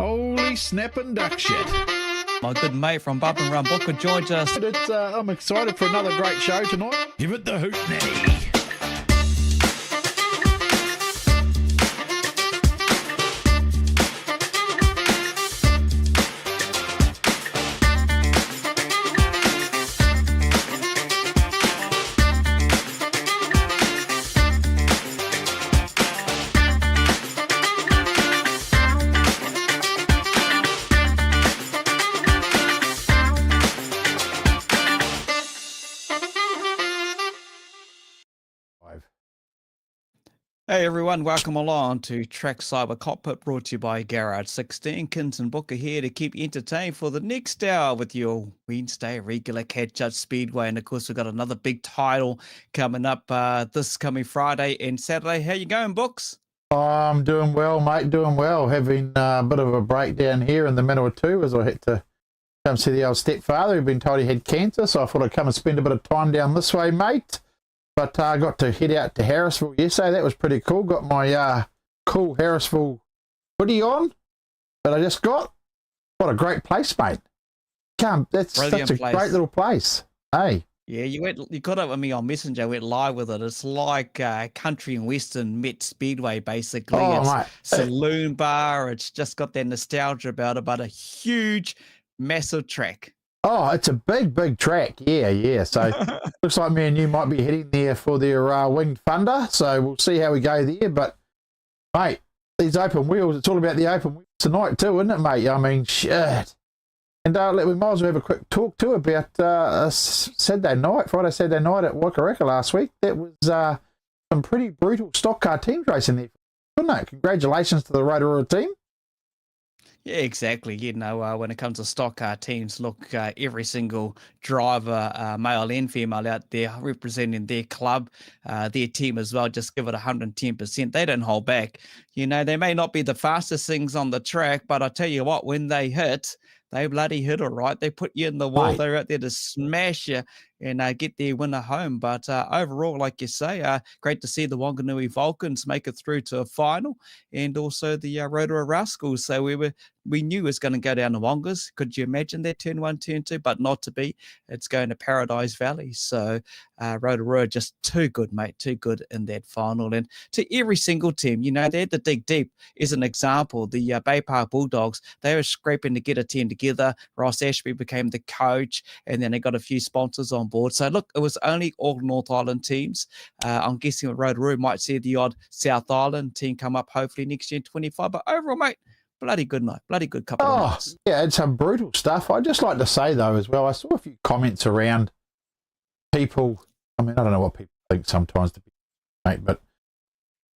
Holy snapping duck shit. My good mate from Bump and Run Booker joins us. I'm excited for another great show tonight. Give it the hoot nanny. Hey everyone, welcome along to TRACKSIDE Kokpit, brought to you by GARAGE16. Kinser and Booker here to keep you entertained for the next hour with your Wednesday regular catch-up Speedway. And of course, we've got another big title coming up this coming Friday and Saturday. How you going, Books? Oh, I'm doing well, mate, doing well. Having a bit of a breakdown here in the middle of two as I had to come see the old stepfather who'd been told he had cancer. So I thought I'd come and spend a bit of time down this way, mate. But I got to head out to Harrisville yesterday. That was pretty cool. Got my cool Harrisville hoodie on that I just got. What a great place, mate. That's Brilliant such a great little place. Hey. Yeah, you got up with me on Messenger, went live with it. It's like country and western met Speedway, basically. Oh, it's mate. Saloon bar. It's just got that nostalgia about it, but a huge, massive track. Oh, it's a big track. Yeah. So looks like me and you might be heading there for their Winged Thunder. So we'll see how we go there. But, mate, these open wheels, it's all about the open wheels tonight too, isn't it, mate? I mean, shit. And we might as well have a quick talk too about Friday, Saturday night at Wakareka last week. That was some pretty brutal stock car teams racing there, wasn't it? Congratulations to the Rotorua team. Yeah, exactly. You know, when it comes to stock car teams, look, every single driver, male and female out there representing their club, their team as well, just give it 110%. They don't hold back. You know, they may not be the fastest things on the track, but I tell you what, when they hit, they bloody hit all right. They put you in the wall. Right. They're out there to smash you and get their winner home. But overall, like you say, great to see the Wanganui Vulcans make it through to a final, and also the Rotorua Rascals. So we knew it was going to go down the Wongas. Could you imagine that turn one, turn two? But not to be. It's going to Paradise Valley. So Rotorua just too good, mate, too good in that final. And to every single team, you know, they had to dig deep. As an example, the Bay Park Bulldogs, they were scraping to get a team together. Ross Ashby became the coach, and then they got a few sponsors on board. So look, it was only all North Island teams. I'm guessing Rotorua might see the odd South Island team come up hopefully next year in 25. But overall, mate, bloody good night, bloody good couple of nights. Yeah, it's some brutal stuff. I'd just like to say though as well, I saw a few comments around people. I mean, I don't know what people think sometimes to be, mate,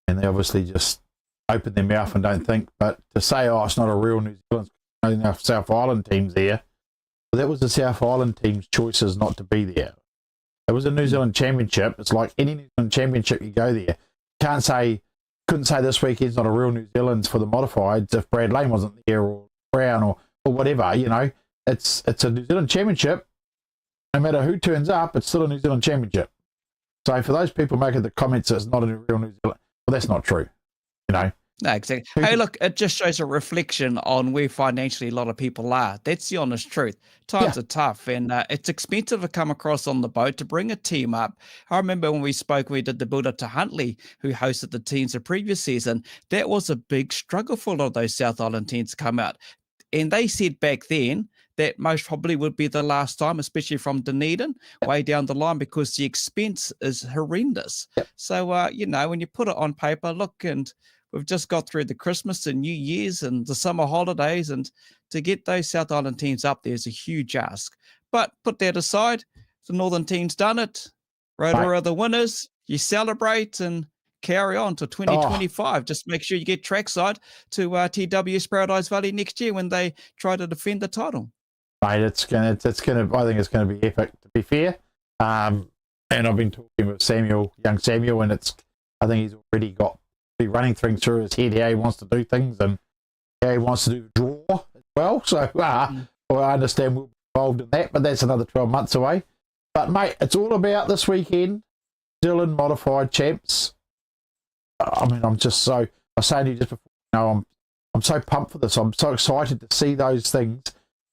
and they obviously just open their mouth and don't think. But to say, oh, it's not a real New Zealand, enough South Island teams there. Well, that was the South Island team's choices not to be there. It was a New Zealand Championship. It's like any New Zealand Championship, you go there. Couldn't say this weekend's not a real New Zealand's for the modifieds if Brad Lane wasn't there or Brown or whatever, you know. It's a New Zealand Championship. No matter who turns up, it's still a New Zealand Championship. So for those people making the comments that it's not a real New Zealand, well, that's not true, you know. No, exactly. Hey, look, it just shows a reflection on where financially a lot of people are. That's the honest truth. Times are tough, and it's expensive to come across on the boat to bring a team up. I remember when we spoke, we did the build-up to Huntley, who hosted the teams the previous season. That was a big struggle for a lot of those South Island teams to come out. And they said back then that most probably would be the last time, especially from Dunedin, way down the line, because the expense is horrendous. So, you know, when you put it on paper, look, and we've just got through the Christmas and New Year's and the summer holidays, and to get those South Island teams up there is a huge ask. But put that aside, the Northern team's done it. Rotorua are the winners. You celebrate and carry on to 2025. Just make sure you get trackside to TW's Paradise Valley next year when they try to defend the title. Mate, I think it's gonna be epic, to be fair. And I've been talking with young Samuel, and I think he's already got running things through his head how he wants to do things and how he wants to do draw as well. So well, I understand we'll be involved in that, but that's another 12 months away. But mate, it's all about this weekend. Dylan Modified Champs. I mean, I was saying to you just before, you know, I'm so pumped for this. I'm so excited to see those things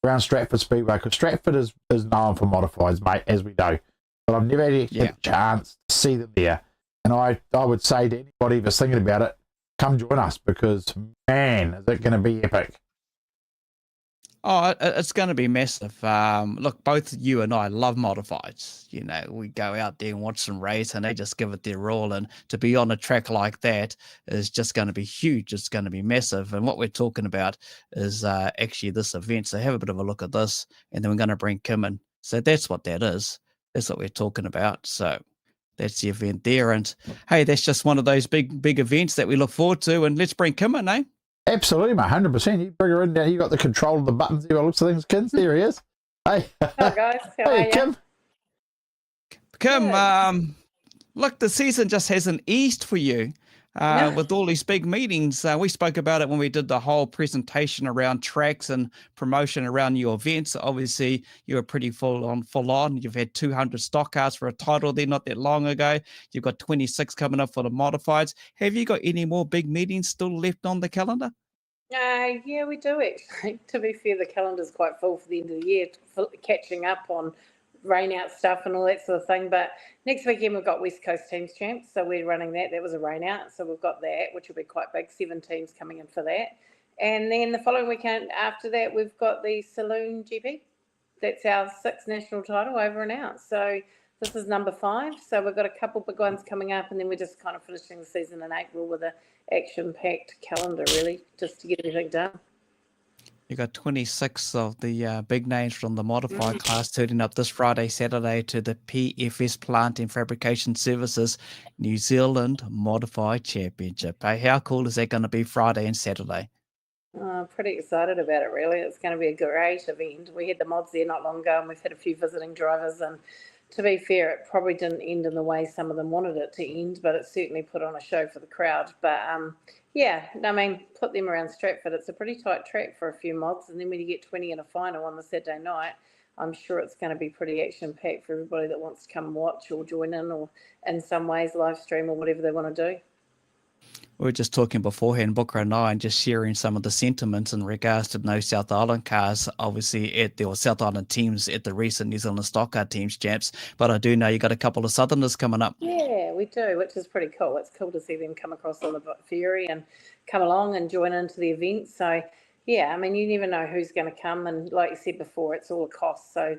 around Stratford Speedway, because Stratford is known for modifieds, mate, as we know. But I've never had a chance to see them there. And I would say to anybody that's thinking about it, come join us, because, man, is it going to be epic. Oh, it's going to be massive. Look, both you and I love modifieds. You know, we go out there and watch them race, and they just give it their all. And to be on a track like that is just going to be huge. It's going to be massive. And what we're talking about is actually this event. So have a bit of a look at this, and then we're going to bring Kim in. So that's what that is. That's what we're talking about. So that's the event there. And hey, that's just one of those big events that we look forward to. And let's bring Kim in, eh? Absolutely, mate, 100%. You bring her in now. You got the control of the buttons. You got looks of things, Kins. There he is. Hey, hello guys. How are you? Kim. Kim, look, the season just hasn't eased for you with all these big meetings. We spoke about it when we did the whole presentation around tracks and promotion around your events. Obviously, you were pretty full on. You've had 200 stock cars for a title there not that long ago. You've got 26 coming up for the modifieds. Have you got any more big meetings still left on the calendar? Yeah, we do actually. To be fair, the calendar's quite full for the end of the year, catching up on rain out stuff and all that sort of thing. But next weekend we've got West Coast Teams Champs, so we're running that. That was a rain out, so we've got that, which will be quite big. 7 teams coming in for that. And then the following weekend after that, we've got the Saloon GP. That's our 6th national title over and out. So this is number 5. So we've got a couple big ones coming up, and then we're just kind of finishing the season in April with a action-packed calendar, really, just to get everything done. You got 26 of the big names from the modified class turning up this Friday, Saturday to the PFS Plant and Fabrication Services New Zealand Modified Championship. Hey, how cool is that going to be Friday and Saturday? Pretty excited about it, really. It's going to be a great event. We had the mods there not long ago, and we've had a few visiting drivers, and to be fair, it probably didn't end in the way some of them wanted it to end, but it certainly put on a show for the crowd. But yeah, I mean, put them around Stratford. It's a pretty tight track for a few mods, and then when you get 20 in a final on the Saturday night, I'm sure it's going to be pretty action-packed for everybody that wants to come and watch or join in, or in some ways live stream or whatever they want to do. We were just talking beforehand, Booker and I, and just sharing some of the sentiments in regards to no South Island cars, obviously at the South Island teams at the recent New Zealand Stock Car Teams Champs. But I do know you got a couple of Southerners coming up. Yeah, we do, which is pretty cool. It's cool to see them come across on the ferry and come along and join into the event. So, yeah, I mean, you never know who's going to come. And like you said before, it's all a cost. So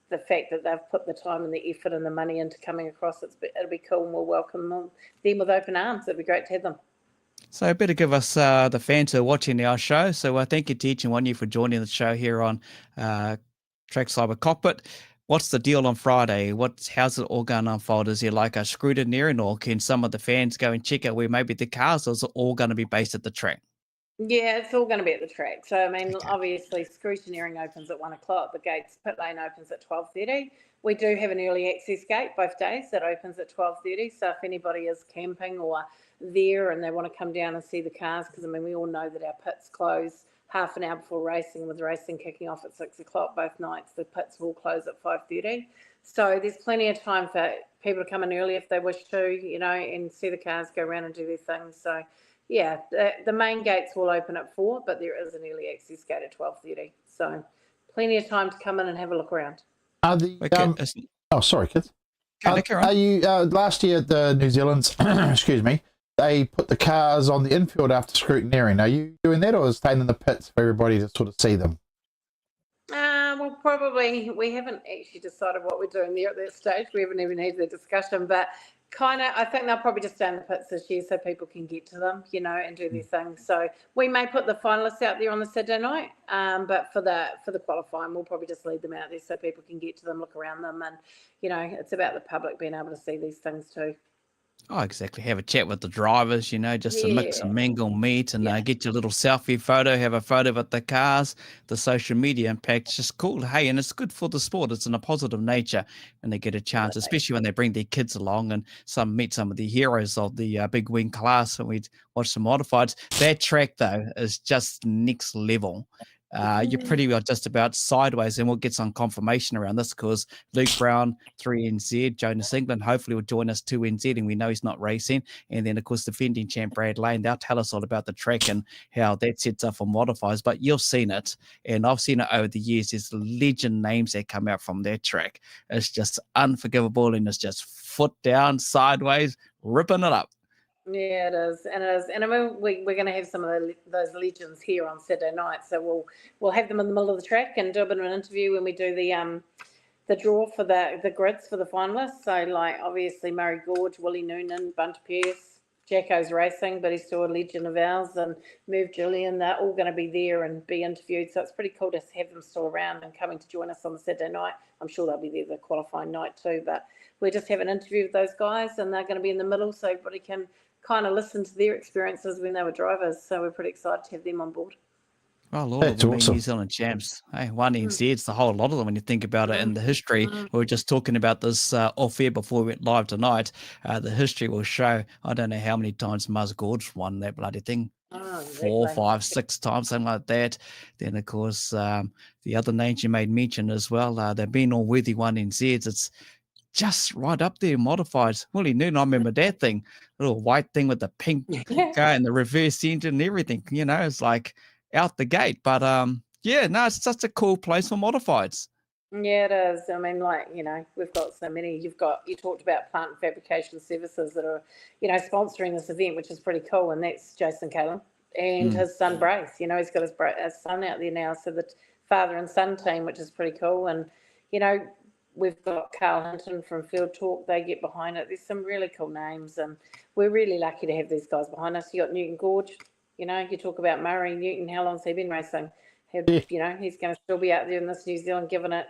the fact that they've put the time and the effort and the money into coming across, it'll be cool, and we'll welcome them with open arms. It'd be great to have them. So better give us the fans who are watching our show. So thank you to each and one of you for joining the show here on TRACKSIDE with Kokpit. What's the deal on Friday? How's it all going to unfold? Is there like a scrutineering, or can some of the fans go and check out where maybe the cars, or is it all going to be based at the track? Yeah, it's all going to be at the track. So, I mean, obviously, scrutineering opens at 1 o'clock. The pit lane opens at 12:30. We do have an early access gate both days that opens at 12:30. So if anybody is camping or there and they want to come down and see the cars, because, I mean, we all know that our pits close half an hour before racing, with racing kicking off at 6 o'clock both nights. The pits will close at 5:30. So there's plenty of time for people to come in early if they wish to, and see the cars, go around and do their things. So, yeah, the main gates will open at 4, but there is an early access gate at 12:30. So plenty of time to come in and have a look around. Sorry, kids. Are you last year at the New Zealand's, excuse me, they put the cars on the infield after scrutineering. Are you doing that, or is staying in the pits for everybody to sort of see them? Well, probably we haven't actually decided what we're doing there at that stage. We haven't even had the discussion, but I think they'll probably just stay in the pits this year so people can get to them, and do their thing. So we may put the finalists out there on the Saturday night, but for the qualifying, we'll probably just leave them out there so people can get to them, look around them, and it's about the public being able to see these things too. Oh, exactly. Have a chat with the drivers, just to mix and mingle, meet, and get your little selfie photo, have a photo with the cars. The social media impact's just cool. Hey, and it's good for the sport. It's in a positive nature when they get a chance, especially when they bring their kids along and meet some of the heroes of the big wing class when we watch the modifieds. That track, though, is just next level. You're pretty well just about sideways, and we'll get some confirmation around this because Luke Brown, 3NZ, Jonas England, hopefully will join us 2NZ, and we know he's not racing. And then, of course, defending champ Brad Lane, they'll tell us all about the track and how that sets up for modifiers. But you've seen it, and I've seen it over the years. There's legend names that come out from that track. It's just unforgivable, and it's just foot down, sideways, ripping it up. Yeah, it is, and it is, and I mean we're going to have some of those legends here on Saturday night, so we'll have them in the middle of the track and do a bit of an interview when we do the draw for the grids for the finalists. So like obviously Murray Gorge, Willie Noonan, Bunter Pierce, Jacko's racing, but he's still a legend of ours, and Merv Julian. They're all going to be there and be interviewed. So it's pretty cool to have them still around and coming to join us on the Saturday night. I'm sure they'll be there the qualifying night too, but we just have an interview with those guys, and they're going to be in the middle, so everybody can kind of listen to their experiences when they were drivers. So we're pretty excited to have them on board. Well, all of them being awesome. New Zealand champs. Hey, one NZ, it's the whole lot of them when you think about it. And the history, we were just talking about this off air before we went live tonight. The history will show, I don't know how many times Muzz Gorge won that bloody thing. Exactly. 4, 5, 6 times, something like that. Then, of course, the other names you made mention as well, they've been all worthy 1NZs. It's just right up there, modifieds. Willie Noonan, I remember that thing, little white thing with the pink car and the reverse engine and everything. You know, it's like out the gate. But yeah, no, it's such a cool place for modifieds. Yeah, it is. I mean, like, you know, we've got so many. You talked about Plant and Fabrication Services that are, you know, sponsoring this event, which is pretty cool. And that's Jason Callan and his son Brace. You know, he's got his son out there now. So the father and son team, which is pretty cool. And, you know, we've got Carl Hinton from Field Talk. They get behind it. There's some really cool names, and we're really lucky to have these guys behind us. You got Newton Gorge. You know, you talk about Murray Newton. How long's he been racing? You know, he's going to still be out there in this New Zealand giving it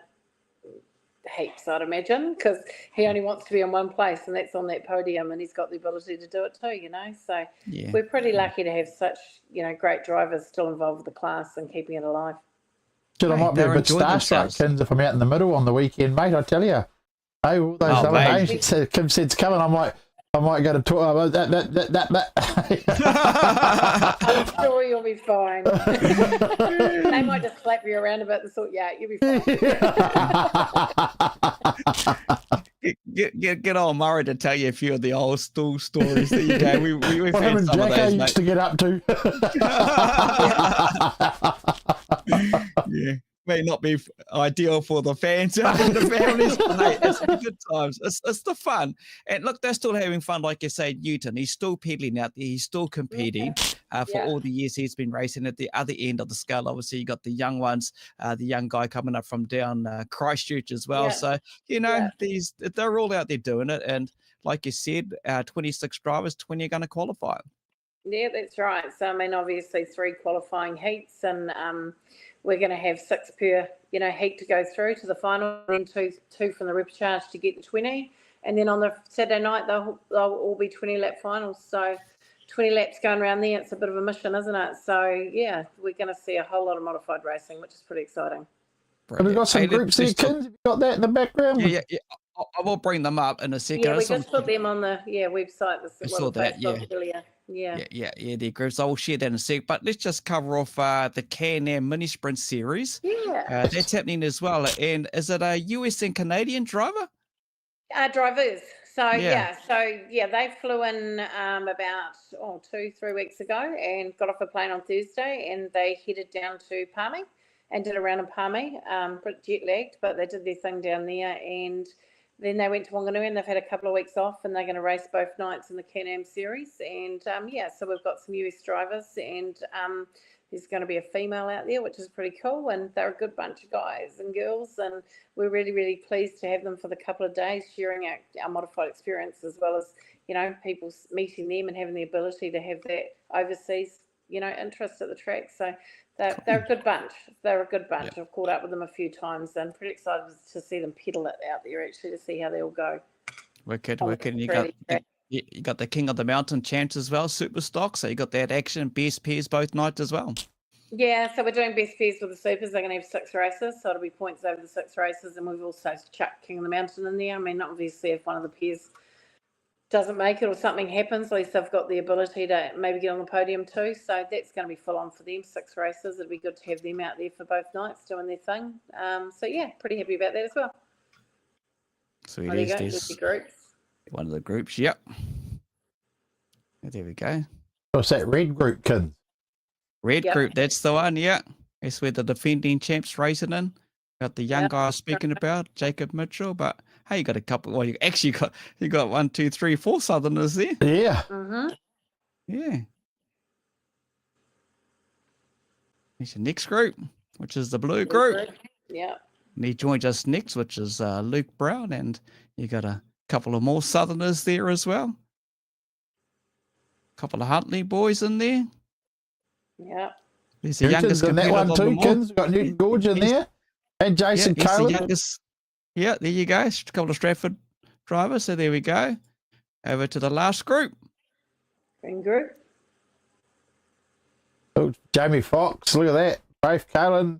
heaps, I'd imagine, because he only wants to be in one place, and that's on that podium, and he's got the ability to do it too, you know. So we're pretty lucky to have such, you know, great drivers still involved with the class and keeping it alive. I might be a bit starstruck, Kins, if I'm out in the middle on the weekend, mate. I tell you, hey, all those other names Kim said's coming. I might go to talk about that. I'm sure you'll be fine. They might just slap you around a bit and sort you out. You'll be fine. Get old Murray to tell you a few of the old stool stories that you go. We've had some of those, used to get up to. Yeah, may not be ideal for the fans and the families, but hey, it's the good times. It's the fun. And look, they're still having fun, like you say, Newton. He's still pedaling out there. He's still competing for all the years he's been racing. At the other end of the scale, obviously, you got the young ones, the young guy coming up from down Christchurch as well. So, you know, they're all out there doing it. And like you said, 26 drivers, 20 are going to qualify. Yeah, that's right. So, I mean, obviously 3 qualifying heats, and we're going to have 6 per, you know, heat to go through to the final, and then two from the repcharge to get the 20. And then on the Saturday night, they'll all be 20-lap finals. So 20 laps going around there, it's a bit of a mission, isn't it? So, yeah, we're going to see a whole lot of modified racing, which is pretty exciting. Have we got some groups there, Kins? Have you got that in the background? Yeah. I will bring them up in a second. Yeah, we just put them on the website. I saw that, earlier. Yeah, the groups. I will share that in a sec. But let's just cover off the Can-Am Mini Sprint Series. Yeah. That's happening as well. And is it a US and Canadian driver? Drivers. So, they flew in about 2-3 weeks ago and got off a plane on Thursday, and they headed down to Palmy and did a round in Palmy, pretty jet lagged, but they did their thing down there, and then they went to Wanganui, and they've had a couple of weeks off, and they're going to race both nights in the Can-Am series. And so we've got some US drivers, and there's going to be a female out there, which is pretty cool. And they're a good bunch of guys and girls, and we're really, really pleased to have them for the couple of days, sharing our modified experience, as well as, you know, people meeting them and having the ability to have that overseas, you know, interest at the track. So they're a good bunch. They're a good bunch. I've caught up with them a few times, and pretty excited to see them pedal it out there, actually, to see how they all go. Wicked. You got the King of the Mountain champs as well, super stock. So you got that action, best pairs both nights as well. Yeah, so we're doing best pairs with the supers. They're going to have 6 races, so it'll be points over the 6 races, and we've also chucked King of the Mountain in there. I mean, obviously, if one of the pairs doesn't make it or something happens, at least they've got the ability to maybe get on the podium too. So that's going to be full on for them. 6 races. It'd be good to have them out there for both nights doing their thing. So yeah, pretty happy about that as well. Sweet. There you go. There's the groups. One of the groups. Yep. There we go. What's that red group, Kin? Red Yep. group. That's the one. Yeah. It's where the defending champs racing in. Got the young guy I was speaking about, Jacob Mitchell. But hey, you got a couple. Well, you got 1, 2, 3, 4 Southerners there. Yeah. Yeah. Here's your next group, which is the blue group. Yeah. And he joins us next, which is Luke Brown, and you got a couple of more Southerners there as well. A couple of Huntley boys in there. Yeah. He's the youngest in that competitor one of too, them all. Kins. Got Newton Gorge in there. And Jason he's the Cohen. youngest. Yeah, there you go. A couple of Stratford drivers. So there we go. Over to the last group. Green group. Oh, Jamie Fox, look at that. Rafe Cullen,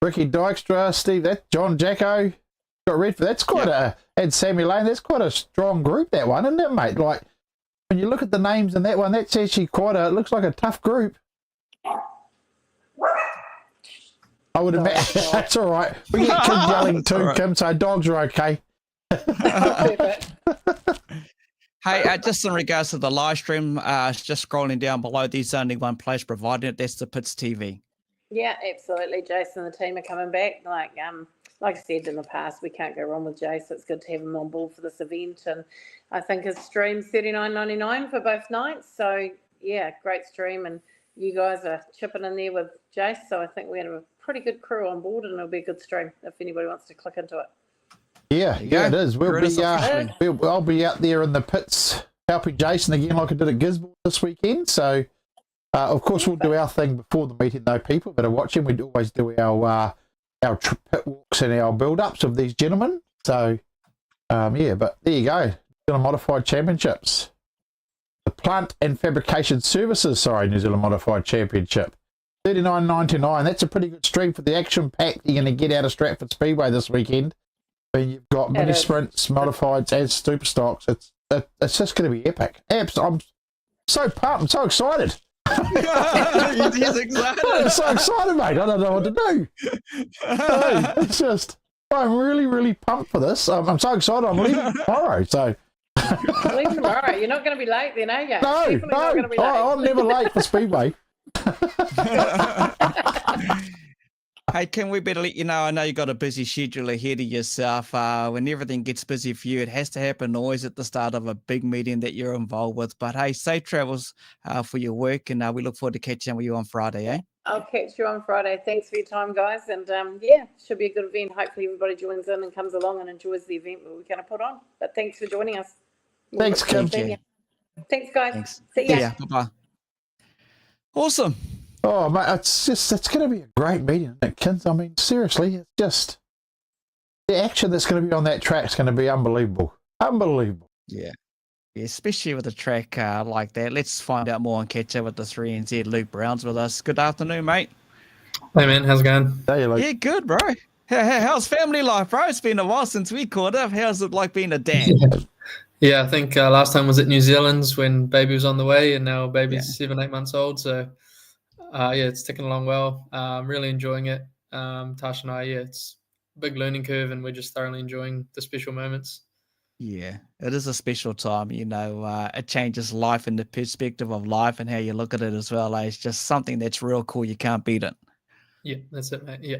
Ricky Dykstra, Steve, that John Jacko. Got Redford. That's quite and Sammy Lane, that's quite a strong group, that one, isn't it, mate? Like, when you look at the names in that one, that's actually it looks like a tough group. I would imagine. That's all right. We get kids yelling too, right. Kim, so dogs are okay. Hey, just in regards to the live stream, just scrolling down below, there's only one place providing it. That's the Pits TV. Yeah, absolutely. Jason and the team are coming back. Like I said in the past, we can't go wrong with Jason. It's good to have him on board for this event. And I think his stream's $39.99 for both nights. So, yeah, great stream. And you guys are chipping in there with Jace. So I think we have a pretty good crew on board, and it'll be a good stream if anybody wants to click into it. Yeah, it is. I'll be out there in the pits helping Jason again like I did at Gisborne this weekend. So, of course, we'll do our thing before the meeting, though, people that are watching. We always do our pit walks and our build-ups of these gentlemen. So, but there you go. New Zealand Modified Championships. The Plant and Fabrication Services, New Zealand Modified Championship. $39.99. That's a pretty good stream for the action pack you're going to get out of Stratford Speedway this weekend. And you've got mini sprints, modifieds, and super stocks. It's just going to be epic. I'm so pumped. I'm so excited. He's excited. I'm so excited, mate. I don't know what to do. It's just, I'm really, really pumped for this. I'm so excited. I'm leaving tomorrow. So. Leave tomorrow. You're not going to be late then, are you? No. Not going to be late. I'm never late for Speedway. Hey, can we better let you know? I know you got a busy schedule ahead of yourself. When everything gets busy for you, it has to happen always at the start of a big meeting that you're involved with. But hey, safe travels for your work, and we look forward to catching up with you on Friday, eh? I'll catch you on Friday. Thanks for your time, guys. And should be a good event. Hopefully everybody joins in and comes along and enjoys the event that we're going to put on. But thanks for joining us. Thanks, Kim. Thanks, guys. Thanks. See ya. Yeah, bye-bye. Awesome. Oh, mate, it's going to be a great meeting, isn't it, Kins? I mean, seriously, it's just the action that's going to be on that track is going to be unbelievable. Unbelievable. Yeah, especially with a track like that. Let's find out more and catch up with the 3NZ. Luke Brown's with us. Good afternoon, mate. Hey, man. How's it going? Hey, Luke. Yeah, good, bro. How's family life, bro? It's been a while since we caught up. How's it like being a dad? Yeah, I think last time was at New Zealand's when baby was on the way, and now baby's 7-8 months old. So, it's ticking along well. I'm really enjoying it. Tash and I, it's a big learning curve, and we're just thoroughly enjoying the special moments. Yeah, it is a special time. It changes life and the perspective of life and how you look at it as well. It's just something that's real cool. You can't beat it. Yeah, that's it, mate. Yeah.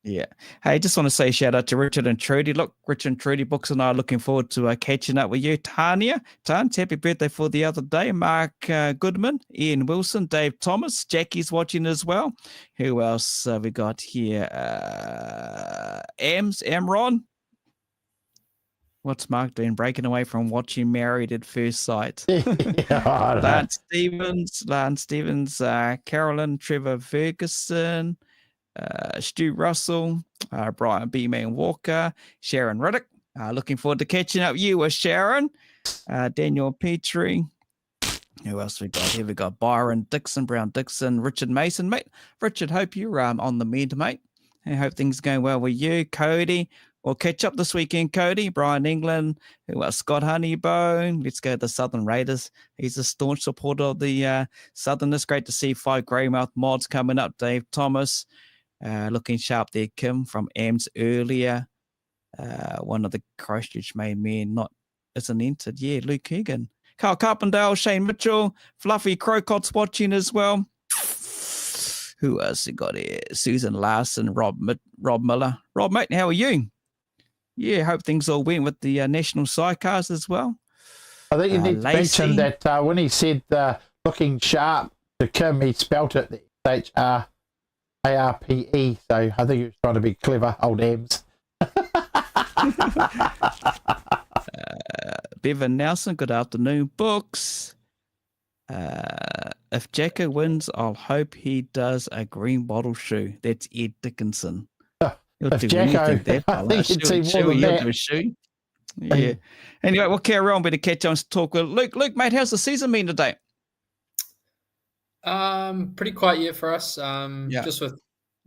Yeah. Hey, just want to say shout out to Richard and Trudy. Look, Richard and Trudy Books and I are looking forward to catching up with you. Tanya, happy birthday for the other day. Mark Goodman, Ian Wilson, Dave Thomas, Jackie's watching as well. Who else we got here? Amron. What's Mark doing? Breaking away from watching Married at First Sight. Lance Stevens, Carolyn, Trevor Ferguson, Stu Russell, Brian B-Man Walker, Sharon Riddick. Looking forward to catching up with you with Sharon. Daniel Petrie. Who else we got here? We got Byron Dixon, Brown Dixon, Richard Mason, mate. Richard, hope you're on the mend, mate. I hope things are going well with you. Cody, We'll catch up this weekend, Cody. Brian England, Scott Honeybone. Let's go to the Southern Raiders. He's a staunch supporter of the Southerners. Great to see 5 Greymouth mods coming up. Dave Thomas, looking sharp there. Kim from AMS earlier. One of the Christchurch main men isn't entered. Yeah, Luke Higgin. Carl Carpendale, Shane Mitchell, Fluffy Crocot's watching as well. Who else we got here? Susan Larson, Rob Miller. Rob, mate, how are you? Yeah, hope things all went with the national sidecars as well. I think you need to mention that when he said looking sharp to Kim, he spelt it Sharpe. So I think he was trying to be clever, old Ems. Bevan Nelson, good afternoon. Books. If Jacko wins, I'll hope he does a green bottle shoe. That's Ed Dickinson. He'll do anything there. I think you'd see more than that. Do a shoe. Yeah. Anyway, we'll carry on. Better catch on to talk with Luke. Luke, mate, how's the season been today? Pretty quiet year for us. Just with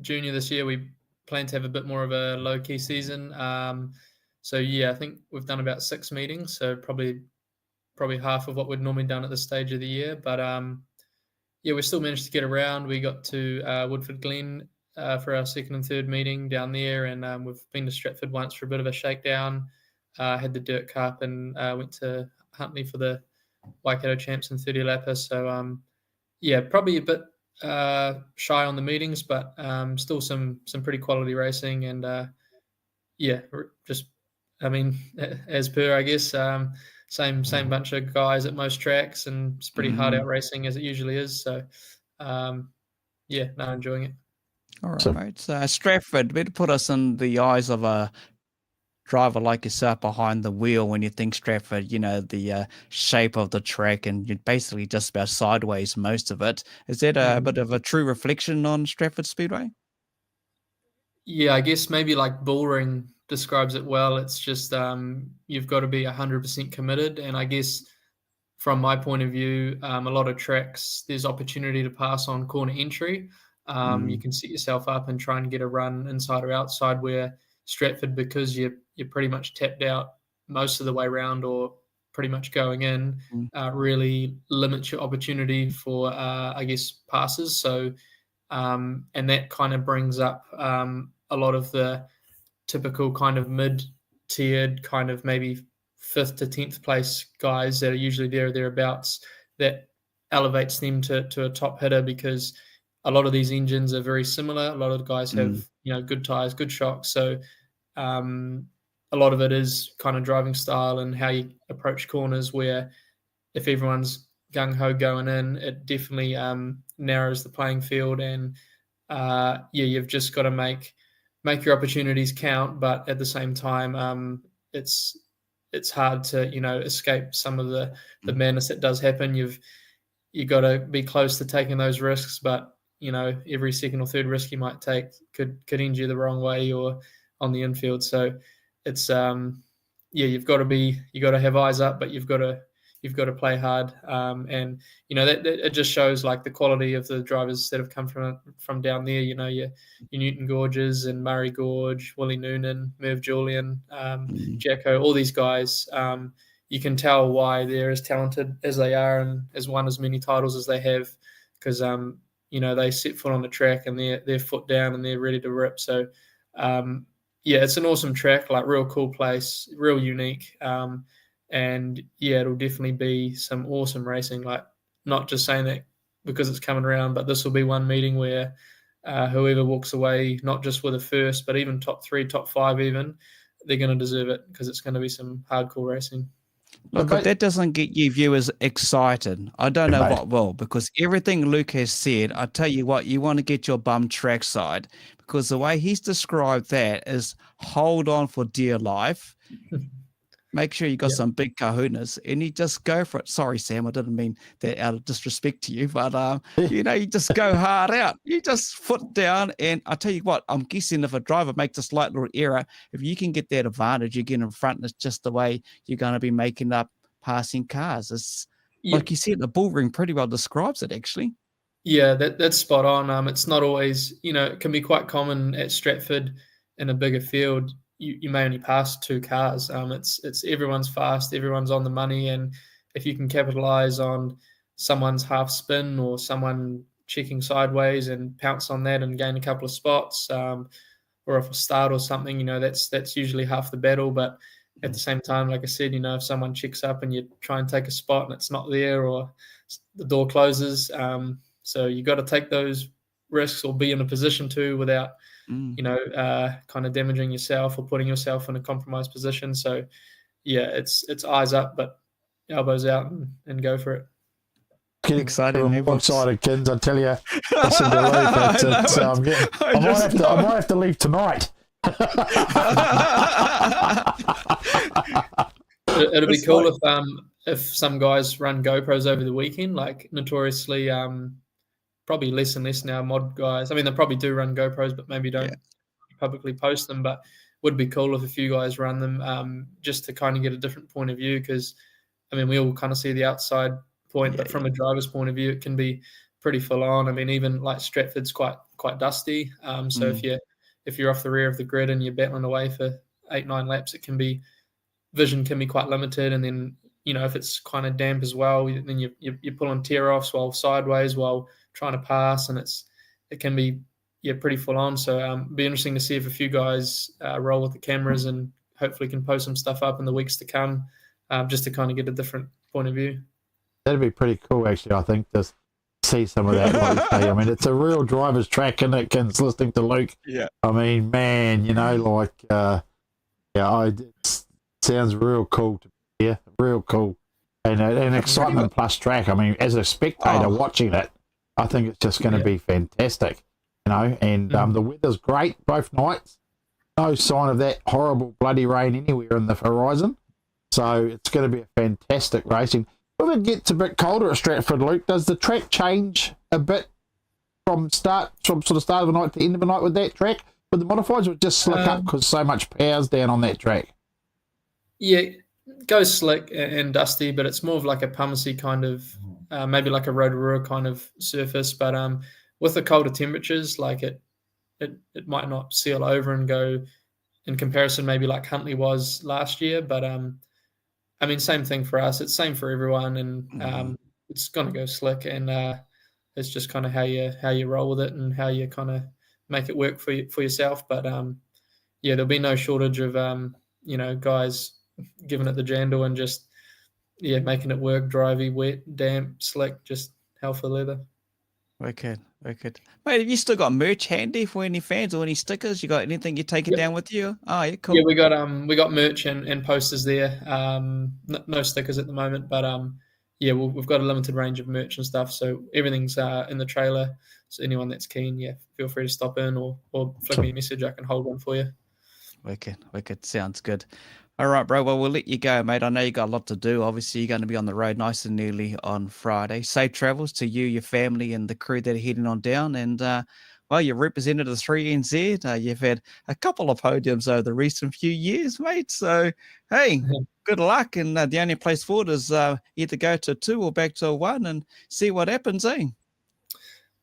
junior this year, we plan to have a bit more of a low-key season. So yeah, I think we've done about 6 meetings, so probably half of what we'd normally done at this stage of the year. But we still managed to get around. We got to Woodford Glen for our second and third meeting down there, and we've been to Stratford once for a bit of a shakedown. Had the Dirt Cup and went to Huntley for the Waikato Champs and 30 lapper. So probably a bit shy on the meetings, but still some pretty quality racing, and as per, I guess, same bunch of guys at most tracks, and it's pretty hard out racing as it usually is. So enjoying it. All right, mate. So Stratford, better put us in the eyes of a driver like yourself behind the wheel when you think Stratford, the shape of the track, and you're basically just about sideways most of it. Is that a bit of a true reflection on Stratford Speedway? Yeah, I guess maybe like Bullring describes it well. It's just you've got to be 100% committed. And I guess from my point of view, a lot of tracks, there's opportunity to pass on corner entry. You can set yourself up and try and get a run inside or outside, where Stratford, because you're pretty much tapped out most of the way around or pretty much going in, really limits your opportunity for, passes. So, and that kind of brings up a lot of the typical kind of mid-tiered, kind of maybe 5th to 10th place guys that are usually there or thereabouts, that elevates them to a top hitter, because a lot of these engines are very similar. A lot of the guys have, good tires, good shocks. So a lot of it is kind of driving style and how you approach corners, where if everyone's gung-ho going in, it definitely narrows the playing field. And you've just got to make your opportunities count. But at the same time, it's hard to, escape some of the madness that does happen. You've got to be close to taking those risks, but every second or third risk you might take could end you the wrong way or on the infield. So it's you've got to have eyes up, but you've got to play hard. And that it just shows like the quality of the drivers that have come from down there. Your Newton Gorges and Murray Gorge, Willie Noonan, Merv Julian, Jacko, all these guys. You can tell why they're as talented as they are and has won as many titles as they have, because they set foot on the track and they're foot down and they're ready to rip. So it's an awesome track, like real cool place, real unique. And it'll definitely be some awesome racing. Like, not just saying that because it's coming around, but this will be one meeting where whoever walks away, not just with a first, but even top 3, top 5 even, they're going to deserve it, because it's going to be some hardcore racing. Look, if that doesn't get you viewers excited, I don't know what will, because everything Luke has said, I tell you what, you want to get your bum trackside, because the way he's described that is hold on for dear life. Make sure you got some big kahunas, and you just go for it. Sorry, Sam, I didn't mean that out of disrespect to you, but you just go hard out. You just foot down, and I tell you what, I'm guessing if a driver makes a slight little error, if you can get that advantage, you get in front, and it's just the way you're going to be making up passing cars. It's like you said, the bull ring pretty well describes it, actually. Yeah, that's spot on. It's not always, it can be quite common at Stratford in a bigger field. you may only pass 2 cars. It's everyone's fast, everyone's on the money, and if you can capitalize on someone's half spin or someone checking sideways and pounce on that and gain a couple of spots, or off a start or something, you know, that's usually half the battle. But at the same time, like I said, you know, if someone checks up and you try and take a spot and it's not there, or the door closes, so you got to take those risks or be in a position to without, you know, kind of damaging yourself or putting yourself in a compromised position. So yeah, it's eyes up, but elbows out and go for it. Getting Exciting, more excited, Kins. I tell you, listen to Luke. I might have to leave tonight. It'll be cool if some guys run GoPros over the weekend. Like notoriously, probably less and less now mod guys. I mean, they probably do run GoPros, but maybe don't publicly post them. But would be cool if a few guys run them, just to kind of get a different point of view. Because I mean, we all kind of see the outside point, but from a driver's point of view, it can be pretty full on. I mean, even like Stratford's quite dusty. So if you're off the rear of the grid and you're battling away for 8-9 laps, vision can be quite limited. And then, you know, if it's kind of damp as well, then you're pulling tear-offs while sideways while trying to pass, and it can be pretty full on. So it'd be interesting to see if a few guys roll with the cameras and hopefully can post some stuff up in the weeks to come, just to kind of get a different point of view. That'd be pretty cool, actually, I think, to see some of that. Like you say. I mean, it's a real driver's track, and it can, listening to Luke. Yeah. I mean, man, you know, like, it sounds real cool to hear, real cool. And an excitement plus track. I mean, as a spectator watching it, I think it's just going to be fantastic, you know. And the weather's great both nights. No sign of that horrible bloody rain anywhere in the horizon. So it's going to be a fantastic racing. If it gets a bit colder at Stratford, Luke, does the track change a bit from sort of start of the night to the end of the night with that track? With the modifieds, or just slick up because so much power's down on that track? Yeah, it goes slick and dusty, but it's more of like a pumicy kind of, maybe like a Rotorua kind of surface. But with the colder temperatures, like it might not seal over and go in comparison, maybe like Huntley was last year. But I mean, same thing for us. It's same for everyone, and it's gonna go slick, and it's just kind of how you roll with it and how you kind of make it work for yourself. But there'll be no shortage of you know, guys giving it the jandle and just making it work. Drivey, wet, damp, slick, just hell for leather. Wicked. Mate, have you still got merch handy for any fans or any stickers? You got anything you're taking down with you? Oh, yeah, cool. Yeah, we got merch and posters there. No stickers at the moment, but we've got a limited range of merch and stuff. So everything's in the trailer. So anyone that's keen, feel free to stop in or flick me a message. I can hold one for you. Wicked. Sounds good. All right, bro. Well, we'll let you go, mate. I know you got a lot to do. Obviously, you're going to be on the road nice and early on Friday. Safe travels to you, your family, and the crew that are heading on down. And, well, you've represented the 3NZ. You've had a couple of podiums over the recent few years, mate. So, hey, good luck. And the only place forward is either go to 2 or back to 1 and see what happens, eh?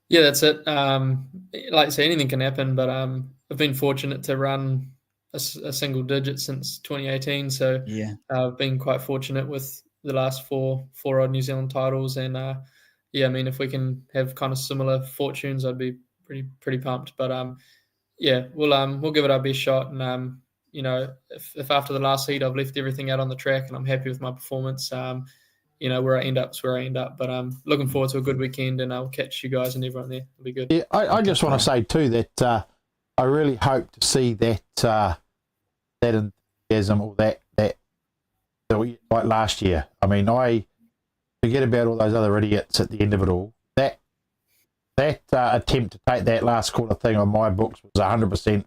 Yeah, that's it. Like I say, anything can happen, but I've been fortunate to run a single digit since 2018. So I've been quite fortunate with the last four odd New Zealand titles. And I mean, if we can have kind of similar fortunes, I'd be pretty pumped. But we'll give it our best shot. And you know, if after the last heat I've left everything out on the track and I'm happy with my performance, you know, where I end up is where I end up. But I'm looking forward to a good weekend, and I'll catch you guys and everyone there. It'll be good. Yeah, I just want to say too that I really hope to see that enthusiasm or that like last year. I mean, I forget about all those other idiots at the end of it all. That attempt to take that last corner thing on my books was 100%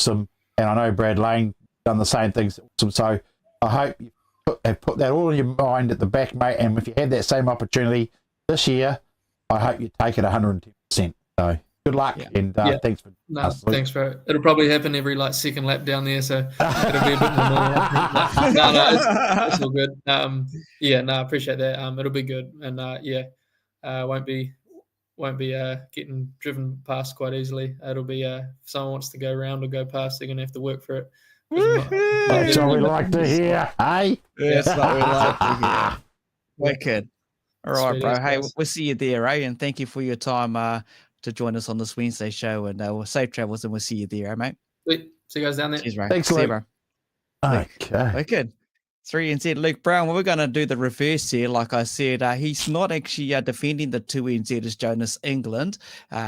awesome, and I know Brad Lane done the same things awesome. So I hope you have put that all in your mind at the back, mate. And if you had that same opportunity this year, I hope you take it 110%. So good luck, and thanks for thanks for it. It'll probably happen every second lap down there, so it'll be a bit more normal. It's all good. I appreciate that. It'll be good, and won't be getting driven past quite easily. It'll be if someone wants to go around or go past, they're gonna have to work for it That's what we like to hear, hey? That's what we like to hear. Wicked. All right, Sweet bro. as Hey, guys. we'll see you there, eh? And thank you for your time to join us on this Wednesday show. And we'll safe travels and we'll see you there, eh, mate? Sweet. See you guys down there. Cheers, bro. Thanks, See you, Luke. bro. Okay. Wicked. 3NZ Luke Brown. Well, we're going to do the reverse here. Like I said, he's not actually defending the 2NZ as Jonas England.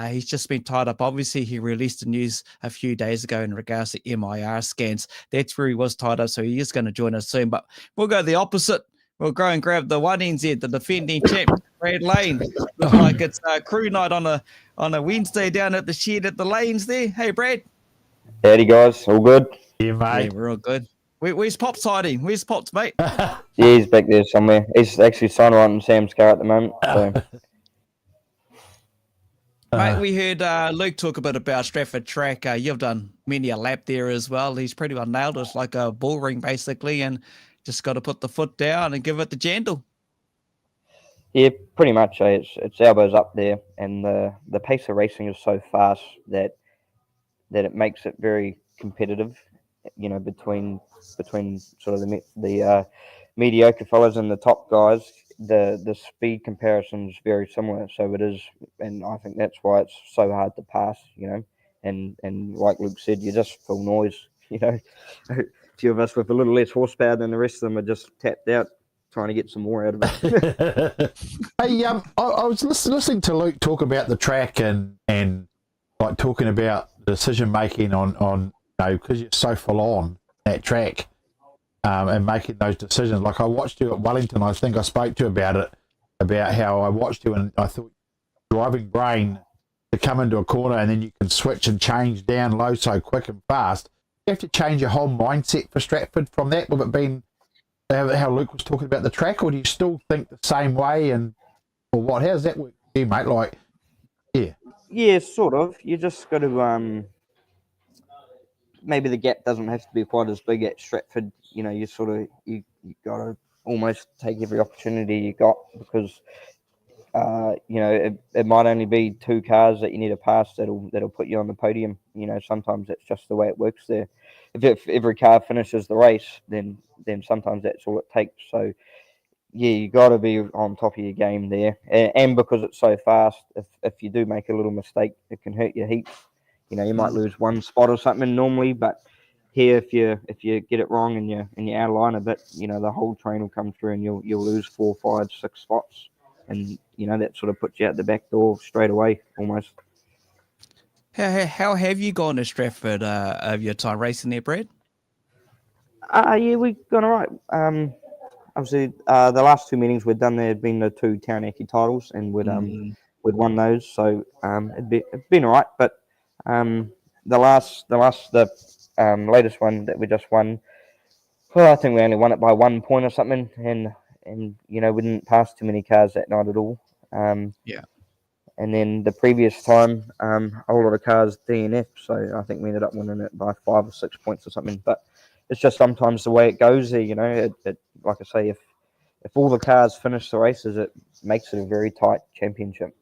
He's just been tied up. Obviously, he released the news a few days ago in regards to MIR scans. That's where he was tied up, so he is going to join us soon. But we'll go the opposite. We'll go and grab the 1NZ, the defending champ, Brad Lane. Looks like it's crew night on a Wednesday down at the shed at the Lanes there. Hey, Brad. Howdy, guys. All good? Yeah, mate. Yeah, we're all good. Where's Pops hiding? Where's Pops, mate? Yeah, he's back there somewhere. He's actually signing right in Sam's car at the moment. So. Mate, we heard Luke talk a bit about Stratford track. You've done many a lap there as well. He's pretty well nailed it. It's like a bull ring, basically, and just got to put the foot down and give it the gentle. Yeah, pretty much. It's elbows up there, and the pace of racing is so fast that it makes it very competitive. You know, between sort of the mediocre fellas and the top guys, the speed comparison is very similar. So it is, and I think that's why it's so hard to pass. You know, and like Luke said, you're just full noise. You know, a few of us with a little less horsepower than the rest of them are just tapped out, trying to get some more out of it. Hey, I was listening to Luke talk about the track and like talking about decision making on because you're so full on that track and making those decisions. Like I watched you at Wellington. I think I spoke to you about it, about how I watched you and I thought driving brain to come into a corner and then you can switch and change down low so quick and fast. You have to change your whole mindset for Stratford from that. With it been how Luke was talking about the track, or do you still think the same way? And or what? How's that work for you, mate? Like, yeah. Yeah, sort of. You just got to maybe the gap doesn't have to be quite as big at Stratford. You know, you got to almost take every opportunity you got because you know it might only be 2 cars that you need to pass that'll put you on the podium. You know, sometimes that's just the way it works there. If every car finishes the race, then sometimes that's all it takes. So yeah, you got to be on top of your game there, and because it's so fast, if you do make a little mistake, it can hurt you heaps. You know, you might lose one spot or something normally, but here, if you get it wrong and you're out of line a bit, you know, the whole train will come through and you'll lose 4, 5, 6 spots, and you know that sort of puts you out the back door straight away almost. How have you gone to Stratford over your time racing there, Brad? Yeah, we've gone all right. Obviously, the last 2 meetings we'd done there had been the 2 Taranaki titles, and we'd won those, so it'd been all right. But the latest one that we just won, well, I think we only won it by 1 point or something, and you know we didn't pass too many cars that night at all. Yeah. And then the previous time, a whole lot of cars DNF, so I think we ended up winning it by 5 or 6 points or something. But it's just sometimes the way it goes there, you know. It like I say, if all the cars finish the races, it makes it a very tight championship.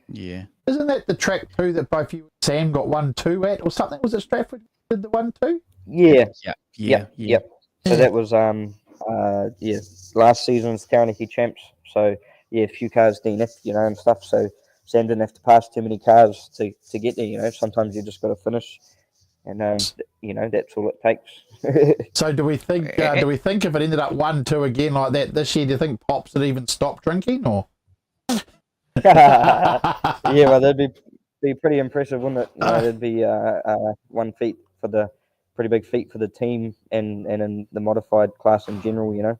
Yeah. Isn't that the track too that both you and Sam got 1-2 at or something? Was it Stratford did the 1-2? Yeah. Yeah. So that was last season's Taranaki champs. So yeah, a few cars DNF, you know, and stuff. So Sam didn't have to pass too many cars to get there. You know, sometimes you just got to finish, and you know that's all it takes. So do we think if it ended up 1-2 again like that this year, do you think Pops would even stop drinking or? Yeah, well, that'd be pretty impressive, wouldn't it? You know, that'd be 1 feat for the pretty big feat for the team and in the modified class in general. You know.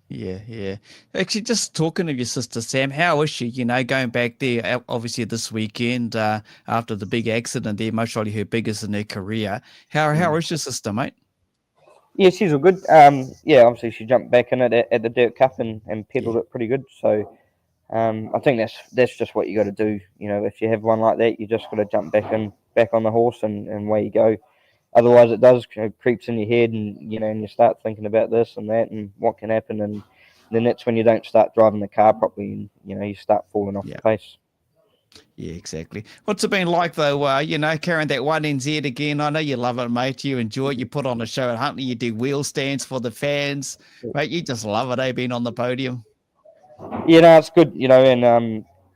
Yeah. Actually, just talking of your sister Sam, how is she? You know, going back there, obviously this weekend after the big accident there, most probably her biggest in her career. How is your sister, mate? Yeah, she's all good. Yeah, obviously she jumped back in it at the Dirt Cup and pedalled it pretty good. So I think that's just what you got to do. You know, if you have one like that, you just got to jump back on the horse and away you go. Otherwise, it does creeps in your head, and you know, and you start thinking about this and that and what can happen, and then that's when you don't start driving the car properly, and you know, you start falling off the pace. Yeah, exactly. What's it been like though? Carrying that 1NZ again. I know you love it, mate. You enjoy it. You put on a show at Huntley. You do wheel stands for the fans, mate. You just love it, eh? Being on the podium. Yeah, no, it's good,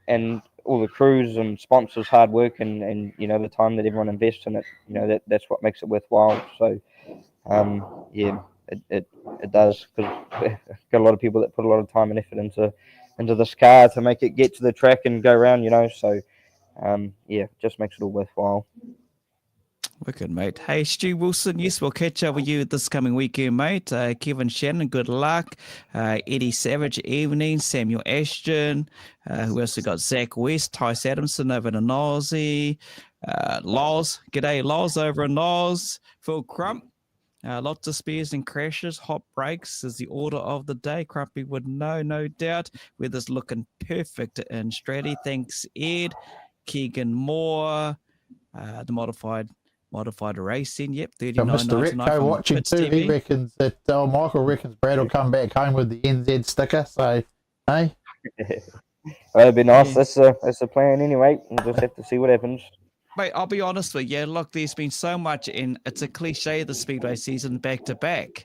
and all the crews and sponsors' hard work and the time that everyone invests in it, that's what makes it worthwhile. So, yeah, it does, because got a lot of people that put a lot of time and effort into this car to make it get to the track and go around, So, yeah, just makes it all worthwhile. Wicked, mate. Hey, Stu Wilson, yes, we'll catch up with you this coming weekend, mate. Kevin Shannon, good luck. Eddie Savage, evening. Samuel Ashton. Who else we got? Zach West, Tice Adamson over in Aussie. Loz, g'day, Loz over in Loz. Phil Crump. Lots of spares and crashes. Hot brakes is the order of the day. Crumpy would know, no doubt. Weather's looking perfect in Stratty. Thanks, Ed. Keegan Moore. The modified racing. Yep, 39. Mr. Retco watching too. He reckons that Michael reckons Brad will come back home with the NZ sticker. So, hey, that'd be nice. Yeah. That's the plan anyway. We'll just have to see what happens. Mate, I'll be honest with you. Look, there's been so much it's a cliche, the Speedway season back to back.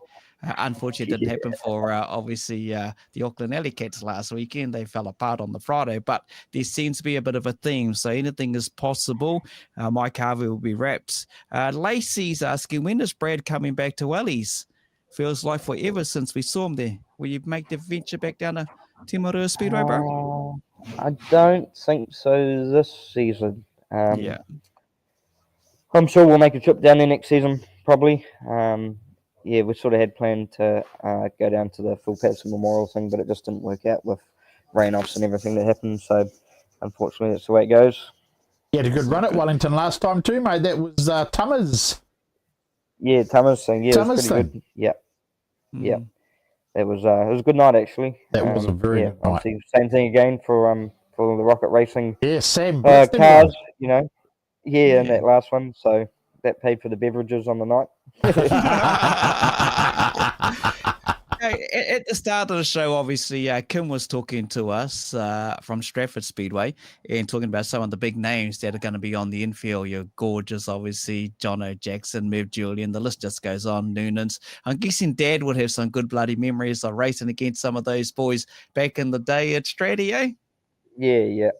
Unfortunately, it didn't happen for obviously the Auckland Alley Cats last weekend. They fell apart on the Friday, but there seems to be a bit of a theme. So anything is possible. Mike Harvey will be wrapped. Lacey's asking, when is Brad coming back to Ellie's? Feels like forever since we saw him there. Will you make the venture back down to Timarua Speedway, bro? I don't think so this season. Yeah. I'm sure we'll make a trip down there next season, probably. Yeah, we sort of had planned to go down to the Phil Patterson Memorial thing, but it just didn't work out with rain-offs and everything that happened. So, unfortunately, that's the way it goes. You had a good run at Wellington last time too, mate. That was Tummers. Yeah, Tummers thing. Yeah, Tummers it was pretty good. Yeah, yeah. It was a good night actually. That was a very good night. Same thing again for the Rocket Racing. Yeah, Sam. Cars, Yeah, and that last one. So that paid for the beverages on the night. At the start of the show, obviously, Kim was talking to us from Stratford Speedway and talking about some of the big names that are going to be on the infield. You're gorgeous, obviously, Jono Jackson, Mev Julian, the list just goes on, Noonans. I'm guessing Dad would have some good bloody memories of racing against some of those boys back in the day at Stratty, eh? Yeah.